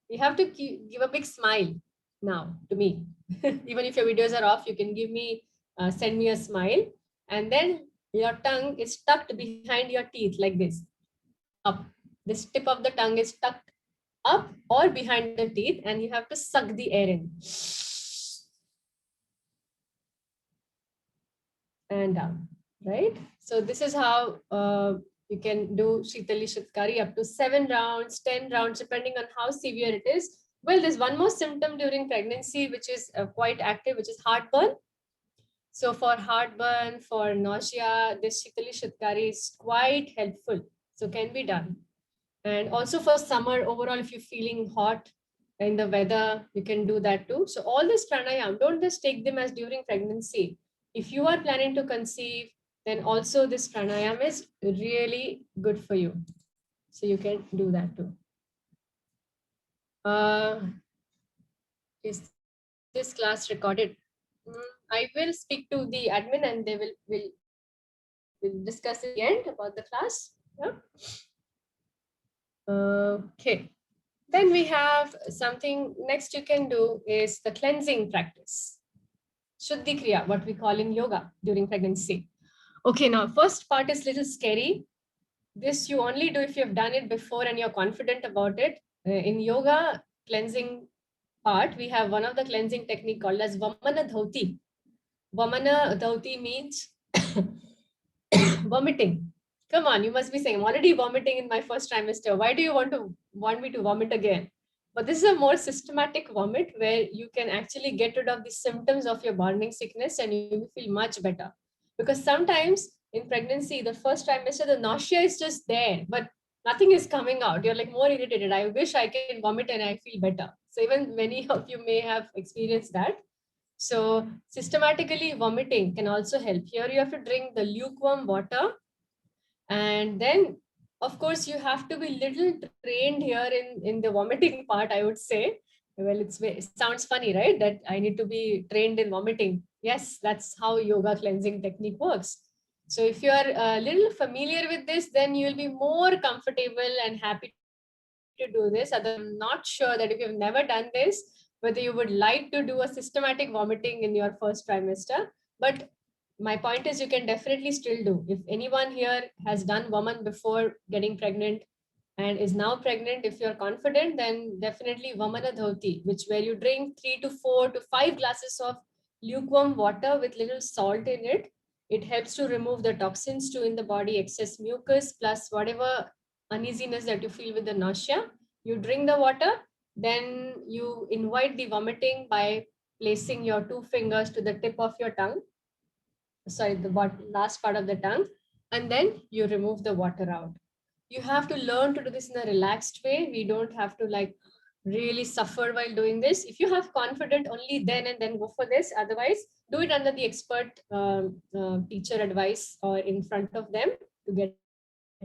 you have to give a big smile now to me. Even if your videos are off, you can send me a smile. And then your tongue is tucked behind your teeth like this, up. This tip of the tongue is tucked up or behind the teeth, and you have to suck the air in. And down, right? So this is how you can do Shitali Shitkari up to 7 rounds, 10 rounds, depending on how severe it is. Well, there's one more symptom during pregnancy, which is quite active, which is heartburn. So for heartburn, for nausea, this Shitali Shitkari is quite helpful. So can be done. And also for summer, overall, if you're feeling hot in the weather, you can do that too. So all this pranayam, don't just take them as during pregnancy. If you are planning to conceive, then also this pranayam is really good for you. So you can do that too. Is this class recorded? I will speak to the admin and they will discuss at the end about the class. Yeah. Okay. Then we have something next you can do is the cleansing practice. Shuddhi Kriya, what we call in yoga during pregnancy. Okay, now first part is little scary. This you only do if you've done it before and you're confident about it. In yoga cleansing part, we have one of the cleansing technique called as Vamana Dhauti. Vamana Dhauti means vomiting. Come on, you must be saying, I'm already vomiting in my first trimester. Why do you want me to vomit again? But this is a more systematic vomit where you can actually get rid of the symptoms of your morning sickness and you feel much better. Because sometimes in pregnancy, the first trimester, the nausea is just there, but nothing is coming out. You're like more irritated. I wish I can vomit and I feel better. So even many of you may have experienced that. So systematically vomiting can also help. Here you have to drink the lukewarm water, and then of course you have to be little trained here in the vomiting part, I would say. Well, it sounds funny, right? That I need to be trained in vomiting. Yes, that's how yoga cleansing technique works. So if you are a little familiar with this, then you will be more comfortable and happy to do this. I'm not sure that if you've never done this, whether you would like to do a systematic vomiting in your first trimester. But my point is you can definitely still do. If anyone here has done woman before getting pregnant and is now pregnant, if you're confident, then definitely Vamana Dhauti, which where you drink 3 to 4 to 5 glasses of lukewarm water with little salt in it. It helps to remove the toxins too in the body, excess mucus, plus whatever uneasiness that you feel with the nausea. You drink the water, then you invite the vomiting by placing your 2 fingers to the tip of your tongue, sorry, the last part of the tongue, and then you remove the water out. You have to learn to do this in a relaxed way. We don't have to like really suffer while doing this. If you have confidence, only then and then go for this. Otherwise, do it under the expert teacher advice or in front of them to get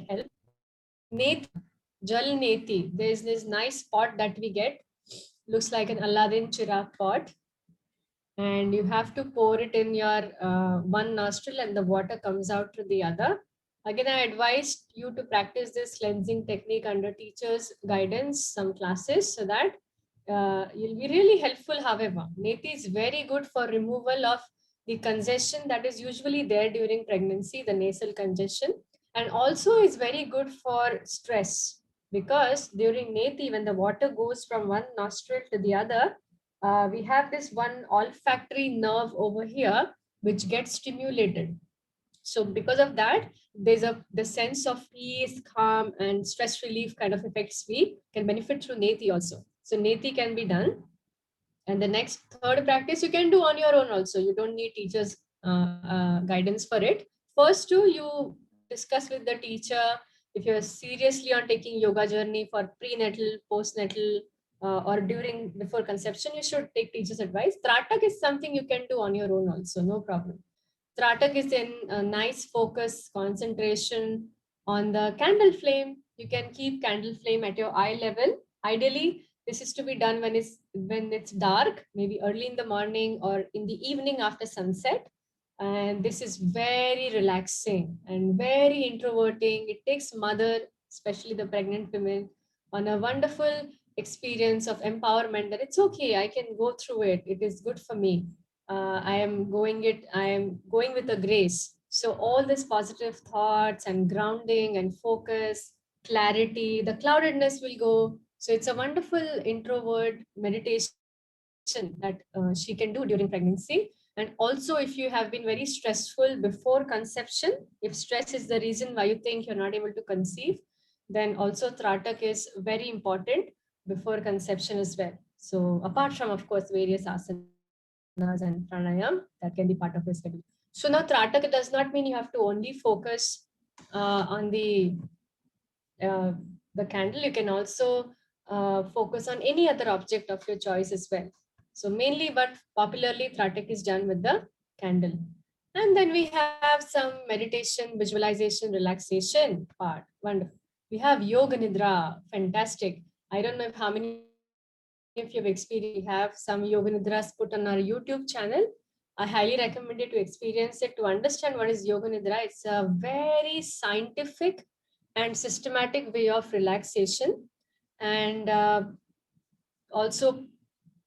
help. Neti, Jal Neti. There's this nice pot that we get. Looks like an Aladdin Chirag pot. And you have to pour it in your one nostril and the water comes out to the other. Again, I advise you to practice this cleansing technique under teacher's guidance, some classes, so that you'll be really helpful. However, Neti is very good for removal of the congestion that is usually there during pregnancy, the nasal congestion, and also is very good for stress, because during Neti, when the water goes from one nostril to the other, we have this one olfactory nerve over here which gets stimulated. So because of that, there's the sense of peace, calm, and stress relief kind of effects we can benefit through Neti also. So Neti can be done. And the next third practice you can do on your own also. You don't need teachers guidance for it. First two, you discuss with the teacher. If you're seriously on taking yoga journey for prenatal, postnatal, or during before conception, you should take teacher's advice. Tratak is something you can do on your own also, no problem. Tratak is in a nice focus, concentration on the candle flame. You can keep candle flame at your eye level. Ideally, this is to be done when it's dark, maybe early in the morning or in the evening after sunset. And this is very relaxing and very introverting. It takes mother, especially the pregnant women, on a wonderful experience of empowerment that it's okay, I can go through it. It is good for me. I am going with a grace. So all these positive thoughts and grounding and focus, clarity, the cloudedness will go. So it's a wonderful introvert meditation that she can do during pregnancy. And also, if you have been very stressful before conception, if stress is the reason why you think you're not able to conceive, then also Tratak is very important before conception as well. So apart from, of course, various asanas and pranayam, that can be part of your schedule. So now Tratak does not mean you have to only focus on the candle. You can also focus on any other object of your choice as well. So mainly, but popularly, Tratak is done with the candle. And then we have some meditation, visualization, relaxation part. Wonderful. We have Yoga Nidra. Fantastic. I don't know if how many of you have experienced. We have some Yoga Nidras put on our YouTube channel. I highly recommend you to experience it to understand what is Yoga Nidra. It's a very scientific and systematic way of relaxation. And also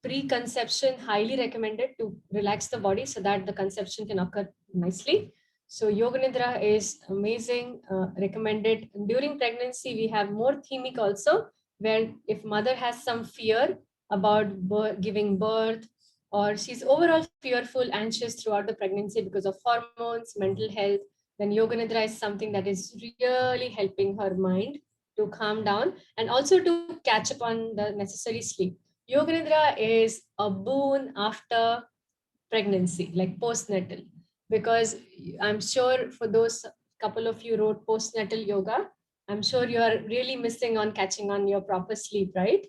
pre-conception, highly recommended to relax the body so that the conception can occur nicely. So Yoga Nidra is amazing, recommended. During pregnancy, we have more themic also, where if mother has some fear about giving birth, or she's overall fearful, anxious throughout the pregnancy because of hormones, mental health, then Yoga Nidra is something that is really helping her mind to calm down and also to catch up on the necessary sleep. Yoga Nidra is a boon after pregnancy, like postnatal, because I'm sure for those couple of you wrote postnatal yoga, I'm sure you are really missing on catching on your proper sleep, right?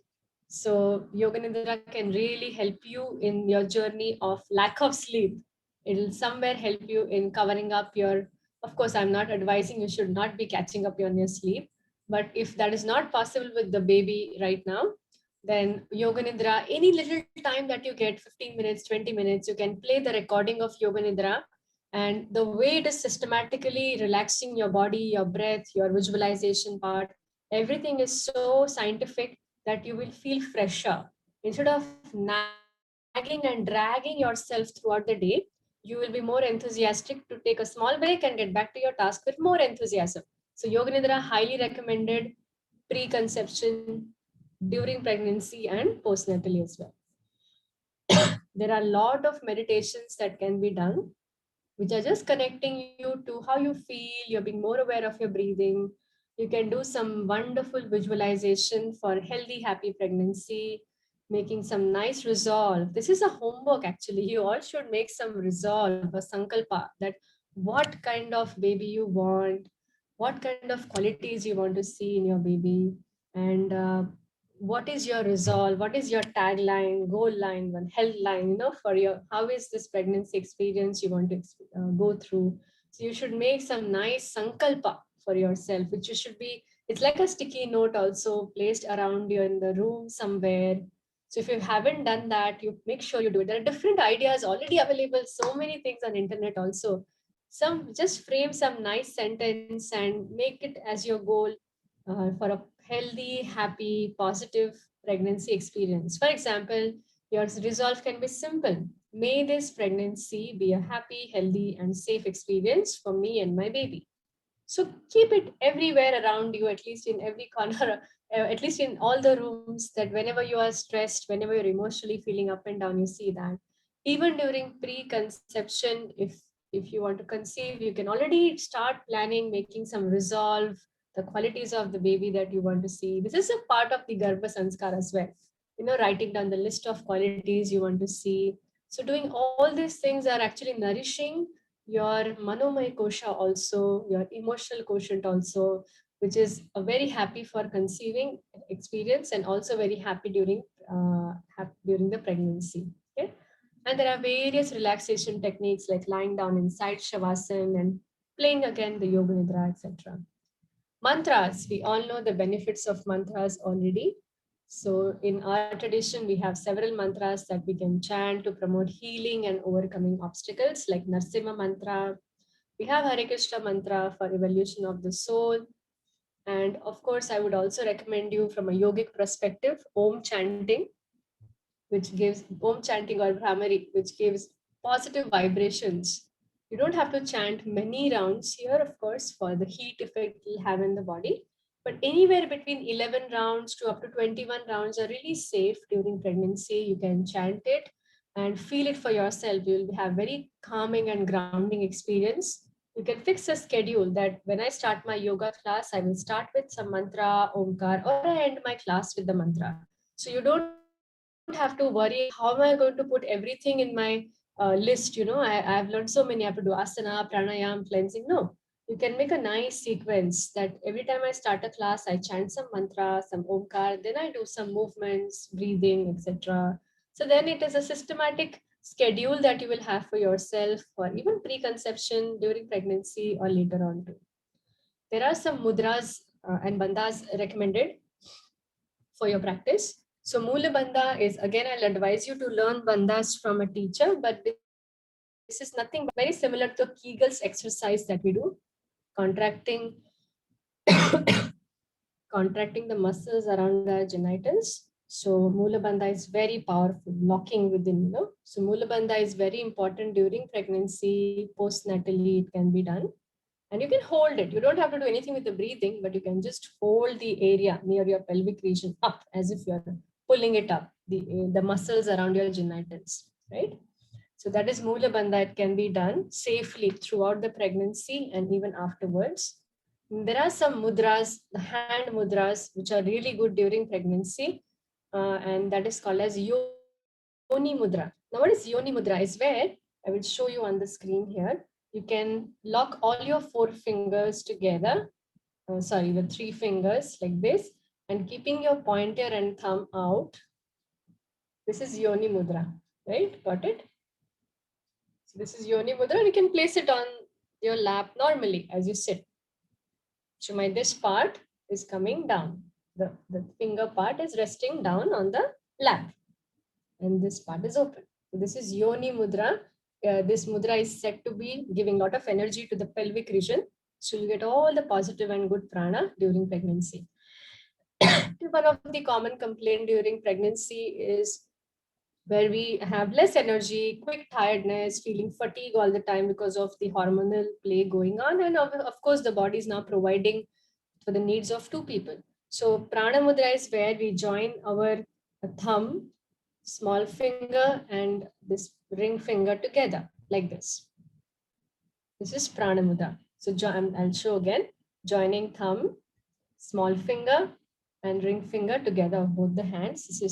So Yoga Nidra can really help you in your journey of lack of sleep. It'll somewhere help you in covering up your, of course, I'm not advising you should not be catching up on your sleep, but if that is not possible with the baby right now, then Yoga Nidra, any little time that you get, 15 minutes, 20 minutes, you can play the recording of Yoga Nidra. And the way it is systematically relaxing your body, your breath, your visualization part, everything is so scientific that you will feel fresher. Instead of nagging and dragging yourself throughout the day, you will be more enthusiastic to take a small break and get back to your task with more enthusiasm. So Yoga Nidra highly recommended pre-conception, during pregnancy, and postnatally as well. There are a lot of meditations that can be done, which are just connecting you to how you feel. You're being more aware of your breathing. You can do some wonderful visualization for healthy, happy pregnancy, making some nice resolve. This is a homework actually. You all should make some resolve, a sankalpa, that what kind of baby you want, what kind of qualities you want to see in your baby, and what is your resolve, what is your tagline, goal line, one health line, for your, how is this pregnancy experience you want to go through. So you should make some nice sankalpa for yourself, which you should be, it's like a sticky note also placed around you in the room somewhere. So if you haven't done that, you make sure you do it. There are different ideas already available, so many things on internet also. just frame some nice sentence and make it as your goal for a healthy, happy, positive pregnancy experience. For example, your resolve can be simple. May this pregnancy be a happy, healthy, and safe experience for me and my baby. So keep it everywhere around you, at least in every corner, at least in all the rooms, that whenever you are stressed, whenever you're emotionally feeling up and down, you see that. Even during pre-conception, if you want to conceive, you can already start planning, making some resolve, the qualities of the baby that you want to see. This is a part of the Garbha Sanskar as well. Writing down the list of qualities you want to see. So doing all these things are actually nourishing your manomay kosha also, your emotional quotient also, which is a very happy for conceiving experience and also very happy during the pregnancy. Okay, and there are various relaxation techniques like lying down inside shavasana and playing again the yoga nidra, etc. Mantras, we all know the benefits of mantras already. So, in our tradition, we have several mantras that we can chant to promote healing and overcoming obstacles, like Narsimha mantra. We have Hare Krishna mantra for evolution of the soul. And of course, I would also recommend you from a yogic perspective, Om chanting, which gives Om chanting or Brahmary, which gives positive vibrations. You don't have to chant many rounds here, of course, for the heat effect it will have in the body. But anywhere between 11 rounds to up to 21 rounds are really safe during pregnancy. You can chant it and feel it for yourself. You will have very calming and grounding experience. You can fix a schedule that when I start my yoga class, I will start with some mantra, Omkar, or I end my class with the mantra. So you don't have to worry how am I going to put everything in my list. I've learned so many. I have to do asana, pranayam, cleansing. No, you can make a nice sequence that every time I start a class, I chant some mantra, some omkar, then I do some movements, breathing, etc. So then it is a systematic schedule that you will have for yourself for even preconception, during pregnancy, or later on too. There are some mudras and bandhas recommended for your practice. So Moolahbanda is, again, I'll advise you to learn bandhas from a teacher, but this is nothing but very similar to the Kegels exercise that we do, contracting contracting the muscles around the genitals. So Moolahbanda is very powerful, locking within. So Moolahbanda is very important during pregnancy, postnatally, it can be done. And you can hold it. You don't have to do anything with the breathing, but you can just hold the area near your pelvic region up as if you're pulling it up, the muscles around your genitals, right? So that is Moolahbanda. It can be done safely throughout the pregnancy and even afterwards. There are some mudras, the hand mudras, which are really good during pregnancy, and that is called as Yoni Mudra. Now, what is Yoni Mudra? Is where I will show you on the screen here. You can lock all your 4 fingers together, the 3 fingers like this, and keeping your pointer and thumb out. This is Yoni Mudra, right? Got it? So this is Yoni Mudra, and you can place it on your lap normally as you sit. So this part is coming down. The finger part is resting down on the lap, and this part is open. So this is Yoni Mudra. This mudra is said to be giving a lot of energy to the pelvic region. So you get all the positive and good prana during pregnancy. One of the common complaint during pregnancy is where we have less energy, quick tiredness, feeling fatigue all the time because of the hormonal play going on. And of course, the body is now providing for the needs of 2 people. So Prana Mudra is where we join our thumb, small finger, and this ring finger together like this. This is Prana Mudra. So I'll show again, joining thumb, small finger, and ring finger together of both the hands.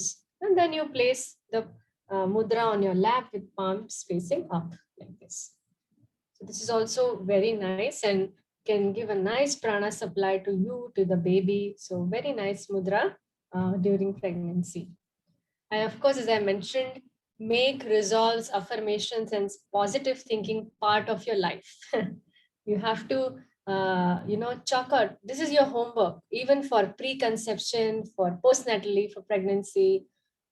And then you place the mudra on your lap with palms facing up like this. So this is also very nice and can give a nice prana supply to you, to the baby. So very nice mudra during pregnancy. And of course, as I mentioned, make resolves, affirmations, and positive thinking part of your life. You have to, chalk out. This is your homework, even for preconception, for postnatally, for pregnancy.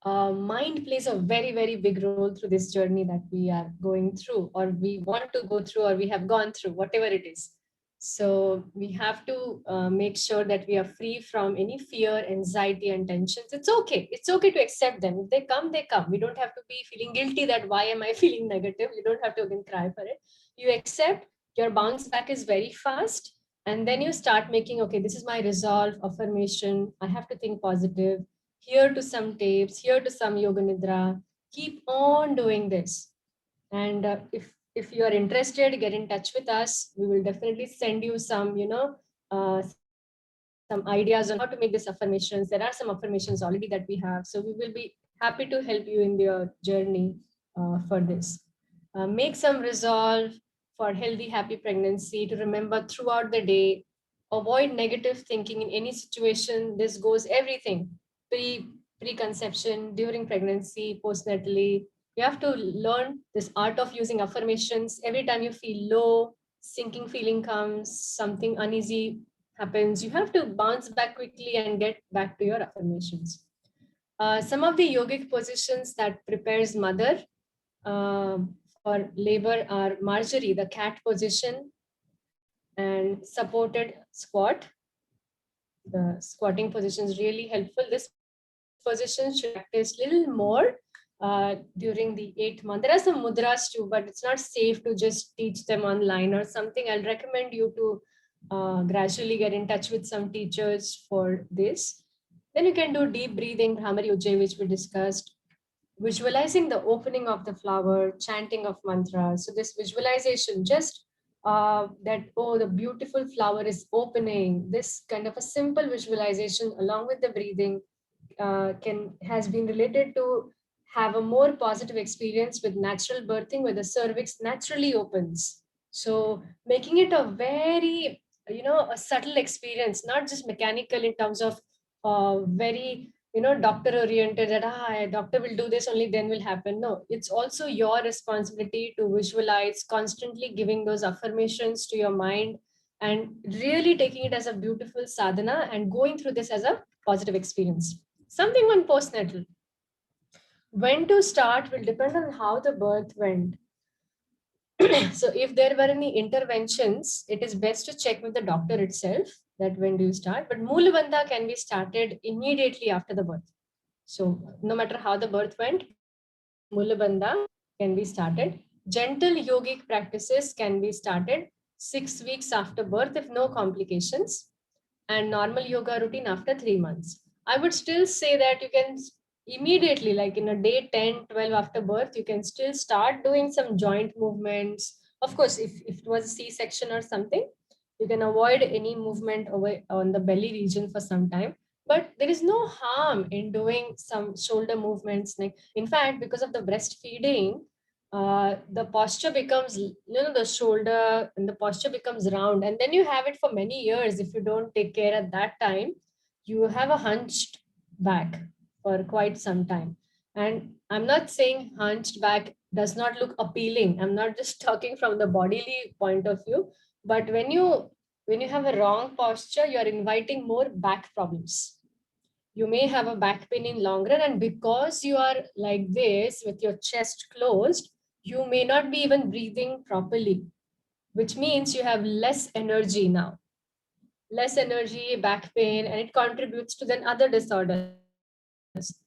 mind plays a very, very big role through this journey that we are going through, or we want to go through, or we have gone through, whatever it is. So we have to make sure that we are free from any fear, anxiety, and tensions. It's okay. It's okay to accept them. If they come, they come. We don't have to be feeling guilty that why am I feeling negative? You don't have to again cry for it. You accept, your bounce back is very fast. And then you start making, okay, this is my resolve, affirmation. I have to think positive. Here to some tapes, here to some yoga nidra. Keep on doing this. And if you are interested, get in touch with us. We will definitely send you some, some ideas on how to make these affirmations. There are some affirmations already that we have. So we will be happy to help you in your journey for this. Make some resolve for healthy, happy pregnancy to remember throughout the day. Avoid negative thinking in any situation. This goes everything preconception, during pregnancy, postnatally. You have to learn this art of using affirmations. Every time you feel low, sinking feeling comes, something uneasy happens, you have to bounce back quickly and get back to your affirmations. Some of the yogic positions that prepares mother for labor are Marjorie, the cat position, and supported squat. The squatting position is really helpful. This position should be practiced a little more during the 8 month. There are some mudras too, but it's not safe to just teach them online or something. I'll recommend you to gradually get in touch with some teachers for this. Then you can do deep breathing, Brahmary Ujjayi, which we discussed, visualizing the opening of the flower, chanting of mantras. So this visualization, just that, oh, the beautiful flower is opening. This kind of a simple visualization along with the breathing has been related to have a more positive experience with natural birthing where the cervix naturally opens. So making it a very, a subtle experience, not just mechanical in terms of very, doctor oriented that doctor will do this only then will happen. No, it's also your responsibility to visualize, constantly giving those affirmations to your mind and really taking it as a beautiful sadhana and going through this as a positive experience. Something on postnatal. When to start will depend on how the birth went. So if there were any interventions, it is best to check with the doctor itself that when do you start. But Moolahbanda can be started immediately after the birth. So no matter how the birth went, Moolahbanda can be started. Gentle yogic practices can be started 6 weeks after birth if no complications, and normal yoga routine after 3 months. I would still say that you can immediately, like in a day 10, 12 after birth, you can still start doing some joint movements. Of course, if it was a C-section or something, you can avoid any movement away on the belly region for some time. But there is no harm in doing some shoulder movements. Like, in fact, because of the breastfeeding, the posture becomes, the shoulder and the posture becomes round, and then you have it for many years. If you don't take care at that time, you have a hunched back for quite some time. And I'm not saying hunched back does not look appealing. I'm not just talking from the bodily point of view, but when you have a wrong posture, you're inviting more back problems. You may have a back pain in long run, and because you are like this with your chest closed, you may not be even breathing properly, which means you have less energy now. Less energy, back pain, and it contributes to then other disorders.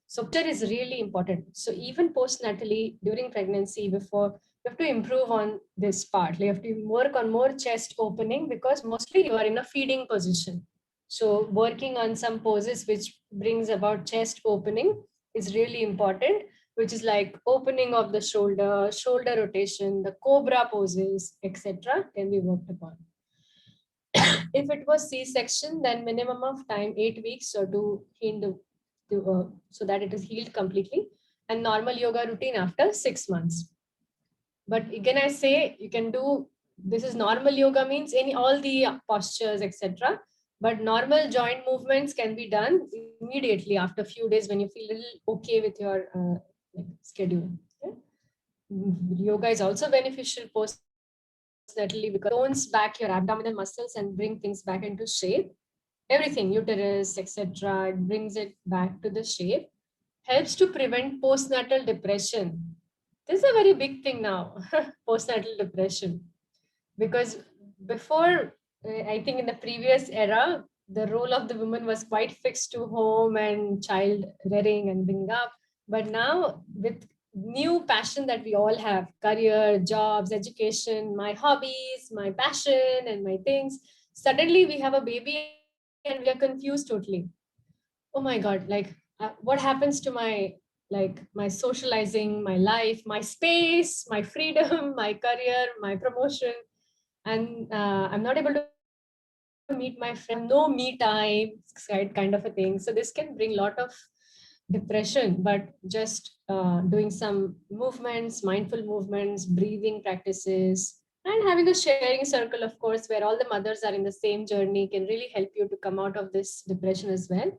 So posture is really important. So even postnatally, during pregnancy, before, you have to improve on this part. You have to work on more chest opening because mostly you are in a feeding position. So working on some poses which brings about chest opening is really important, which is like opening of the shoulder rotation, the cobra poses, etc. can be worked upon. If it was C-section, then minimum of time 8 weeks or to heal so that it is healed completely, and normal yoga routine after 6 months. But again, I say you can do this is normal yoga means any all the postures, etc. But normal joint movements can be done immediately after a few days when you feel a little okay with your schedule. Okay? Yoga is also beneficial postnatally because it tones back your abdominal muscles and bring things back into shape. Everything, uterus, etc. It brings it back to the shape. helps to prevent postnatal depression. This is a very big thing now, postnatal depression. Because before, I think in the previous era, the role of the woman was quite fixed to home and child rearing and bringing up. But now, with new passion that we all have, career, jobs, education, my hobbies, my passion, and my things, suddenly we have a baby and we are confused totally. Oh my God, like what happens to my socializing, my life, my space, my freedom, my career, my promotion, and I'm not able to meet my friends. I have no me time, kind of a thing. So this can bring a lot of depression. But just doing some movements, mindful movements, breathing practices, and having a sharing circle, of course, where all the mothers are in the same journey, can really help you to come out of this depression as well.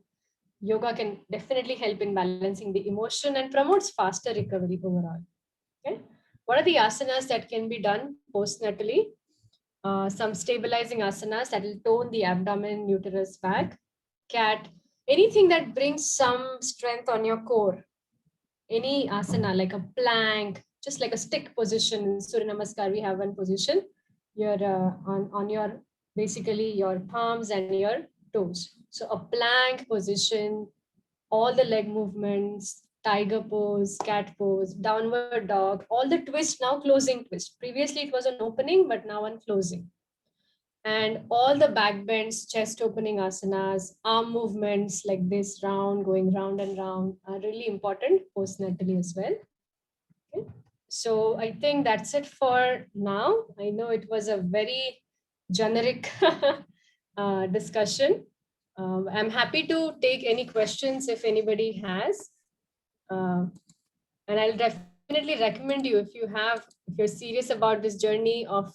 Yoga can definitely help in balancing the emotion and promotes faster recovery overall. Okay. What are the asanas that can be done postnatally? Some stabilizing asanas that will tone the abdomen, uterus back, cat, anything that brings some strength on your core. Any asana like a plank, just like a stick position in Surya Namaskar, we have one position. You're on your basically your palms and your toes. So a plank position, all the leg movements, tiger pose, cat pose, downward dog, all the twist, now closing twist. Previously it was an opening, but now on closing. And all the back bends, chest opening asanas, arm movements like this, round, going round and round, are really important postnatally as well. Okay. So I think that's it for now. I know it was a very generic discussion. I'm happy to take any questions if anybody has. Uh, and I'll definitely recommend you, if you're serious about this journey of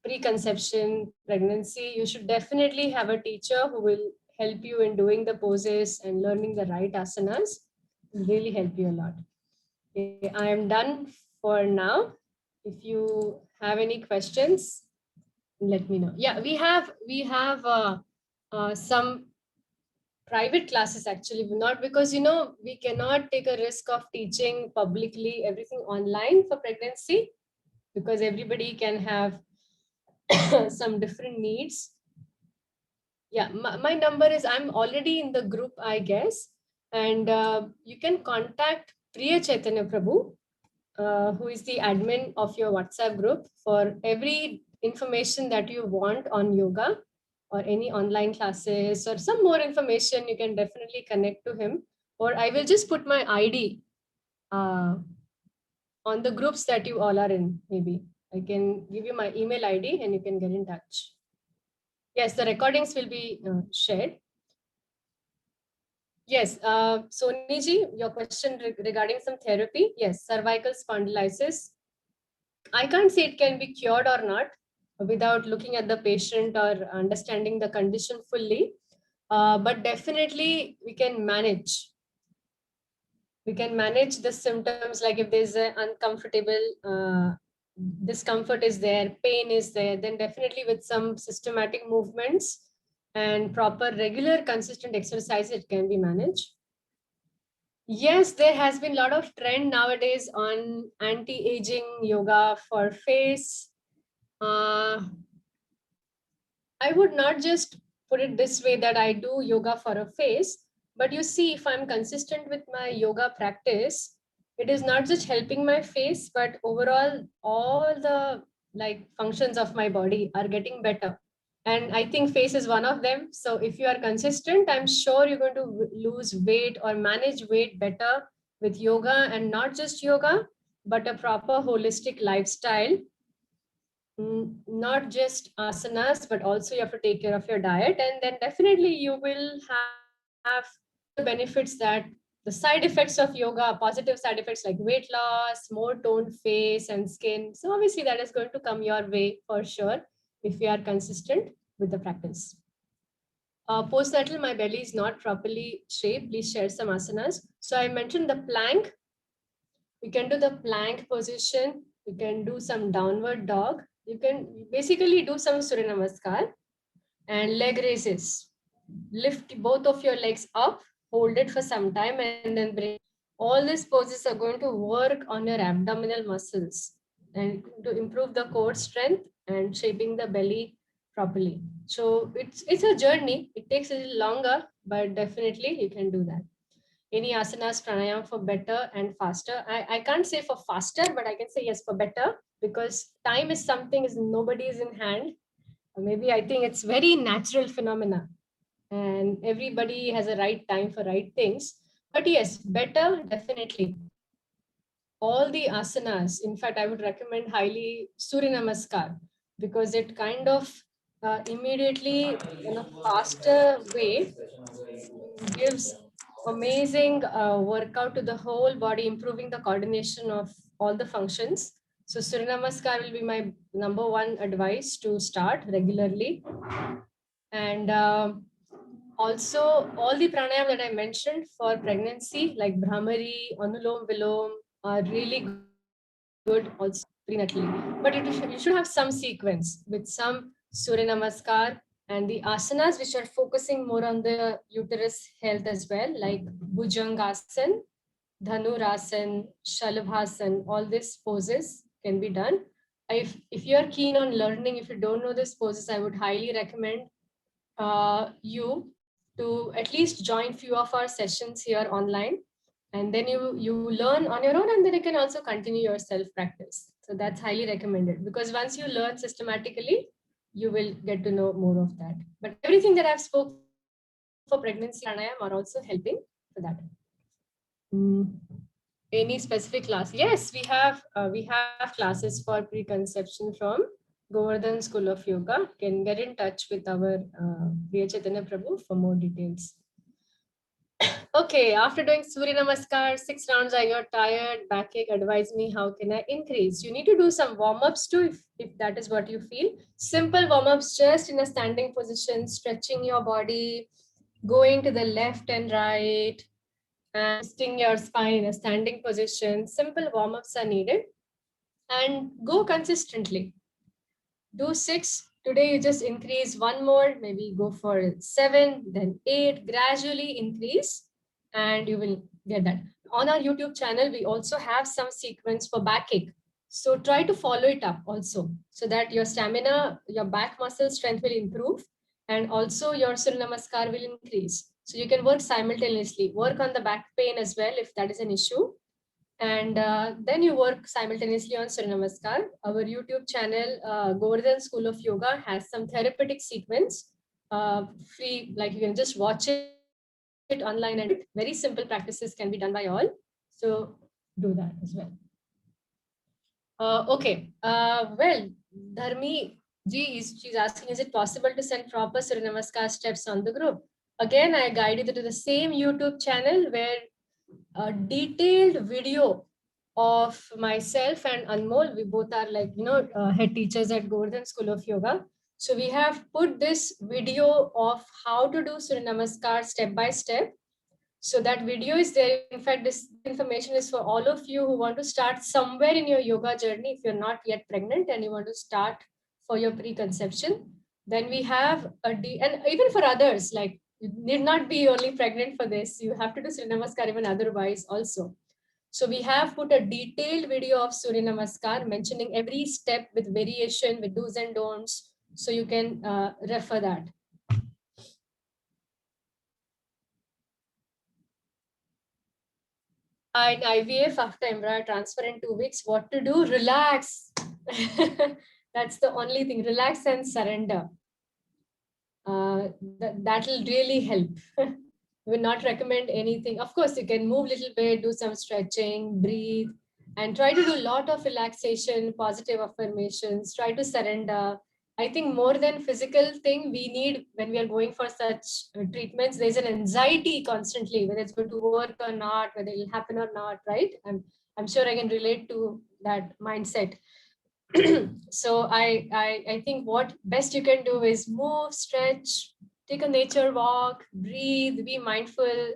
preconception, pregnancy, you should definitely have a teacher who will help you in doing the poses and learning the right asanas. It will really help you a lot. Okay, I am done for now. If you have any questions, let me know. Yeah, we have some private classes actually, not because we cannot take a risk of teaching publicly everything online for pregnancy, because everybody can have some different needs. Yeah, my number is, I'm already in the group, I guess, and you can contact Priya Chaitanya Prabhu, who is the admin of your WhatsApp group, for every information that you want on yoga or any online classes or some more information. You can definitely connect to him, or I will just put my ID uh, on the groups that you all are in. Maybe I can give you my email ID and you can get in touch. Yes, the recordings will be shared. Yes, Soniji, your question regarding some therapy. Yes, cervical spondylisis. I can't say it can be cured or not without looking at the patient or understanding the condition fully. But definitely we can manage. We can manage the symptoms, like if there's an uncomfortable discomfort is there, pain is there, then definitely with some systematic movements and proper, regular, consistent exercise, it can be managed. Yes, there has been a lot of trend nowadays on anti-aging yoga for face. Uh, I would not just put it this way that I do yoga for a face, but you see, if I'm consistent with my yoga practice, it is not just helping my face, but overall, all the functions of my body are getting better. And I think face is one of them. So if you are consistent, I'm sure you're going to lose weight or manage weight better with yoga, and not just yoga, but a proper holistic lifestyle. Not just asanas, but also you have to take care of your diet, and then definitely you will have all the benefits, that the side effects of yoga, positive side effects like weight loss, more toned face and skin. So obviously that is going to come your way for sure if you are consistent with the practice. Postnatal, my belly is not properly shaped. Please share some asanas. So I mentioned the plank. You can do the plank position. You can do some downward dog. You can basically do some Surya Namaskar and leg raises. Lift both of your legs up hold it for some time and then bring. All these poses are going to work on your abdominal muscles and to improve the core strength and shaping the belly properly. So it's a journey. It takes a little longer, but definitely you can do that. Any asanas, pranayama for better and faster. I can't say for faster, but I can say yes for better, because time is something is nobody is in hand. Maybe I think it's very natural phenomena and everybody has a right time for right things. But yes, better definitely. All the asanas, in fact, I would recommend highly Surya Namaskar, because it kind of immediately in a faster way gives amazing workout to the whole body, improving the coordination of all the functions. So Surya Namaskar will be my number one advice to start regularly. And also all the pranayama that I mentioned for pregnancy, like Brahmary, Anulom, Vilom, are really good also prenatally. But you should have some sequence with some Surya Namaskar and the asanas, which are focusing more on the uterus health as well, like Bhujangasan, Dhanurasan, Shalabhasan, all these poses can be done. If you are keen on learning, if you don't know these poses, I would highly recommend you to at least join few of our sessions here online, and then you learn on your own, and then you can also continue your self practice. So that's highly recommended, because once you learn systematically, you will get to know more of that. But everything that I've spoke for pregnancy pranayam are also helping for that. Mm. Any specific class? Yes, we have classes for preconception from Govardhan School of Yoga. Can get in touch with our Priya Chaitanya Prabhu for more details. Okay, after doing Surya Namaskar, 6 rounds, I got tired, backache, advise me how can I increase? You need to do some warm-ups too, if that is what you feel. Simple warm-ups just in a standing position, stretching your body, going to the left and right, and twisting your spine in a standing position. Simple warm-ups are needed, and go consistently. Do 6. Today you just increase one more, maybe go for 7, then 8, gradually increase, and you will get that. On our YouTube channel, we also have some sequence for backache. So try to follow it up also, so that your stamina, your back muscle strength will improve, and also your Surya Namaskar will increase. So you can work simultaneously. Work on the back pain as well if that is an issue, and then you work simultaneously on Surya Namaskar. Our YouTube channel, Govardhan School of Yoga, has some therapeutic sequence, free, like you can just watch it online, and very simple practices can be done by all. So do that as well. Okay. Well, Dharmi ji she's asking, is it possible to send proper Surya Namaskar steps on the group? Again, I guided you to the same YouTube channel where a detailed video of myself and Anmol. We both are like, head teachers at Govardhan School of Yoga. So we have put this video of how to do Surya Namaskar step by step. So that video is there. In fact, this information is for all of you who want to start somewhere in your yoga journey. If you're not yet pregnant and you want to start for your preconception, then we have and even for others, like you need not be only pregnant for this. You have to do Surya Namaskar even otherwise also. So we have put a detailed video of Surya Namaskar mentioning every step with variation, with do's and don'ts. So you can refer that. In IVF after embryo transfer in 2 weeks, what to do? Relax. That's the only thing. Relax and surrender. That will really help. Will not recommend anything. Of course, you can move a little bit, do some stretching, breathe, and try to do a lot of relaxation, positive affirmations, try to surrender. I think more than physical thing, we need when we are going for such treatments, there's an anxiety constantly, whether it's going to work or not, whether it'll happen or not, right? I'm sure I can relate to that mindset. So I think what best you can do is move, stretch, take a nature walk, breathe, be mindful,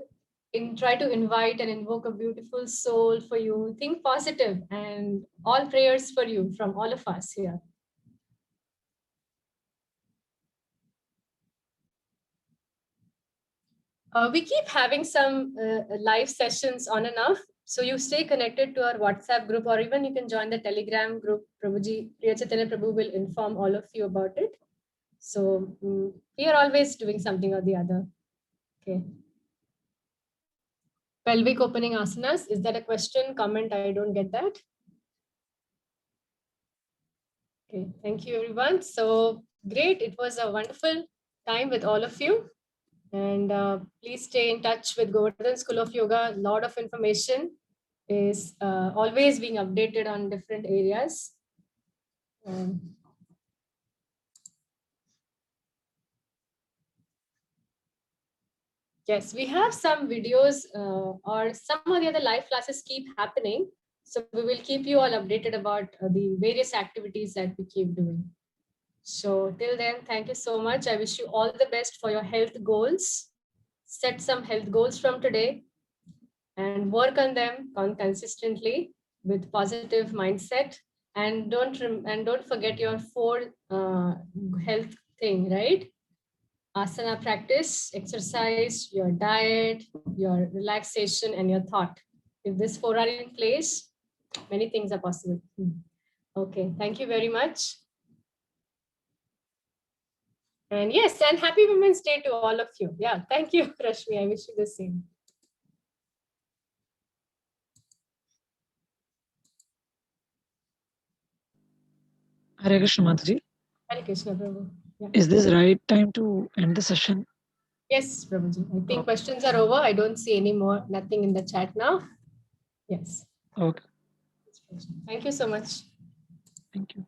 try to invite and invoke a beautiful soul for you. Think positive, and all prayers for you from all of us here. We keep having some live sessions on and off. So you stay connected to our WhatsApp group, or even you can join the Telegram group. Prabhuji, Priya Chaitanya Prabhu will inform all of you about it. So we are always doing something or the other. Okay. Pelvic opening asanas. Is that a question, comment? I don't get that. Okay. Thank you, everyone. So great. It was a wonderful time with all of you. And please stay in touch with Govardhan School of Yoga. A lot of information is always being updated on different areas. Yes, we have some videos or some of the other live classes keep happening. So we will keep you all updated about the various activities that we keep doing. So till then, thank you so much. I wish you all the best for your health goals. Set some health goals from today and work on them consistently with positive mindset. And don't forget your 4 health thing, right? Asana practice, exercise, your diet, your relaxation, and your thought. If these 4 are in place, many things are possible. Okay, thank you very much. And yes, and happy Women's Day to all of you. Yeah, thank you, Rashmi. I wish you the same. Hare Krishna, Mataji. Hare Krishna, Prabhu. Yeah. Is this right time to end the session? Yes, Prabhuji. I think questions are over. I don't see any more, nothing in the chat now. Yes. Okay. Thank you so much. Thank you.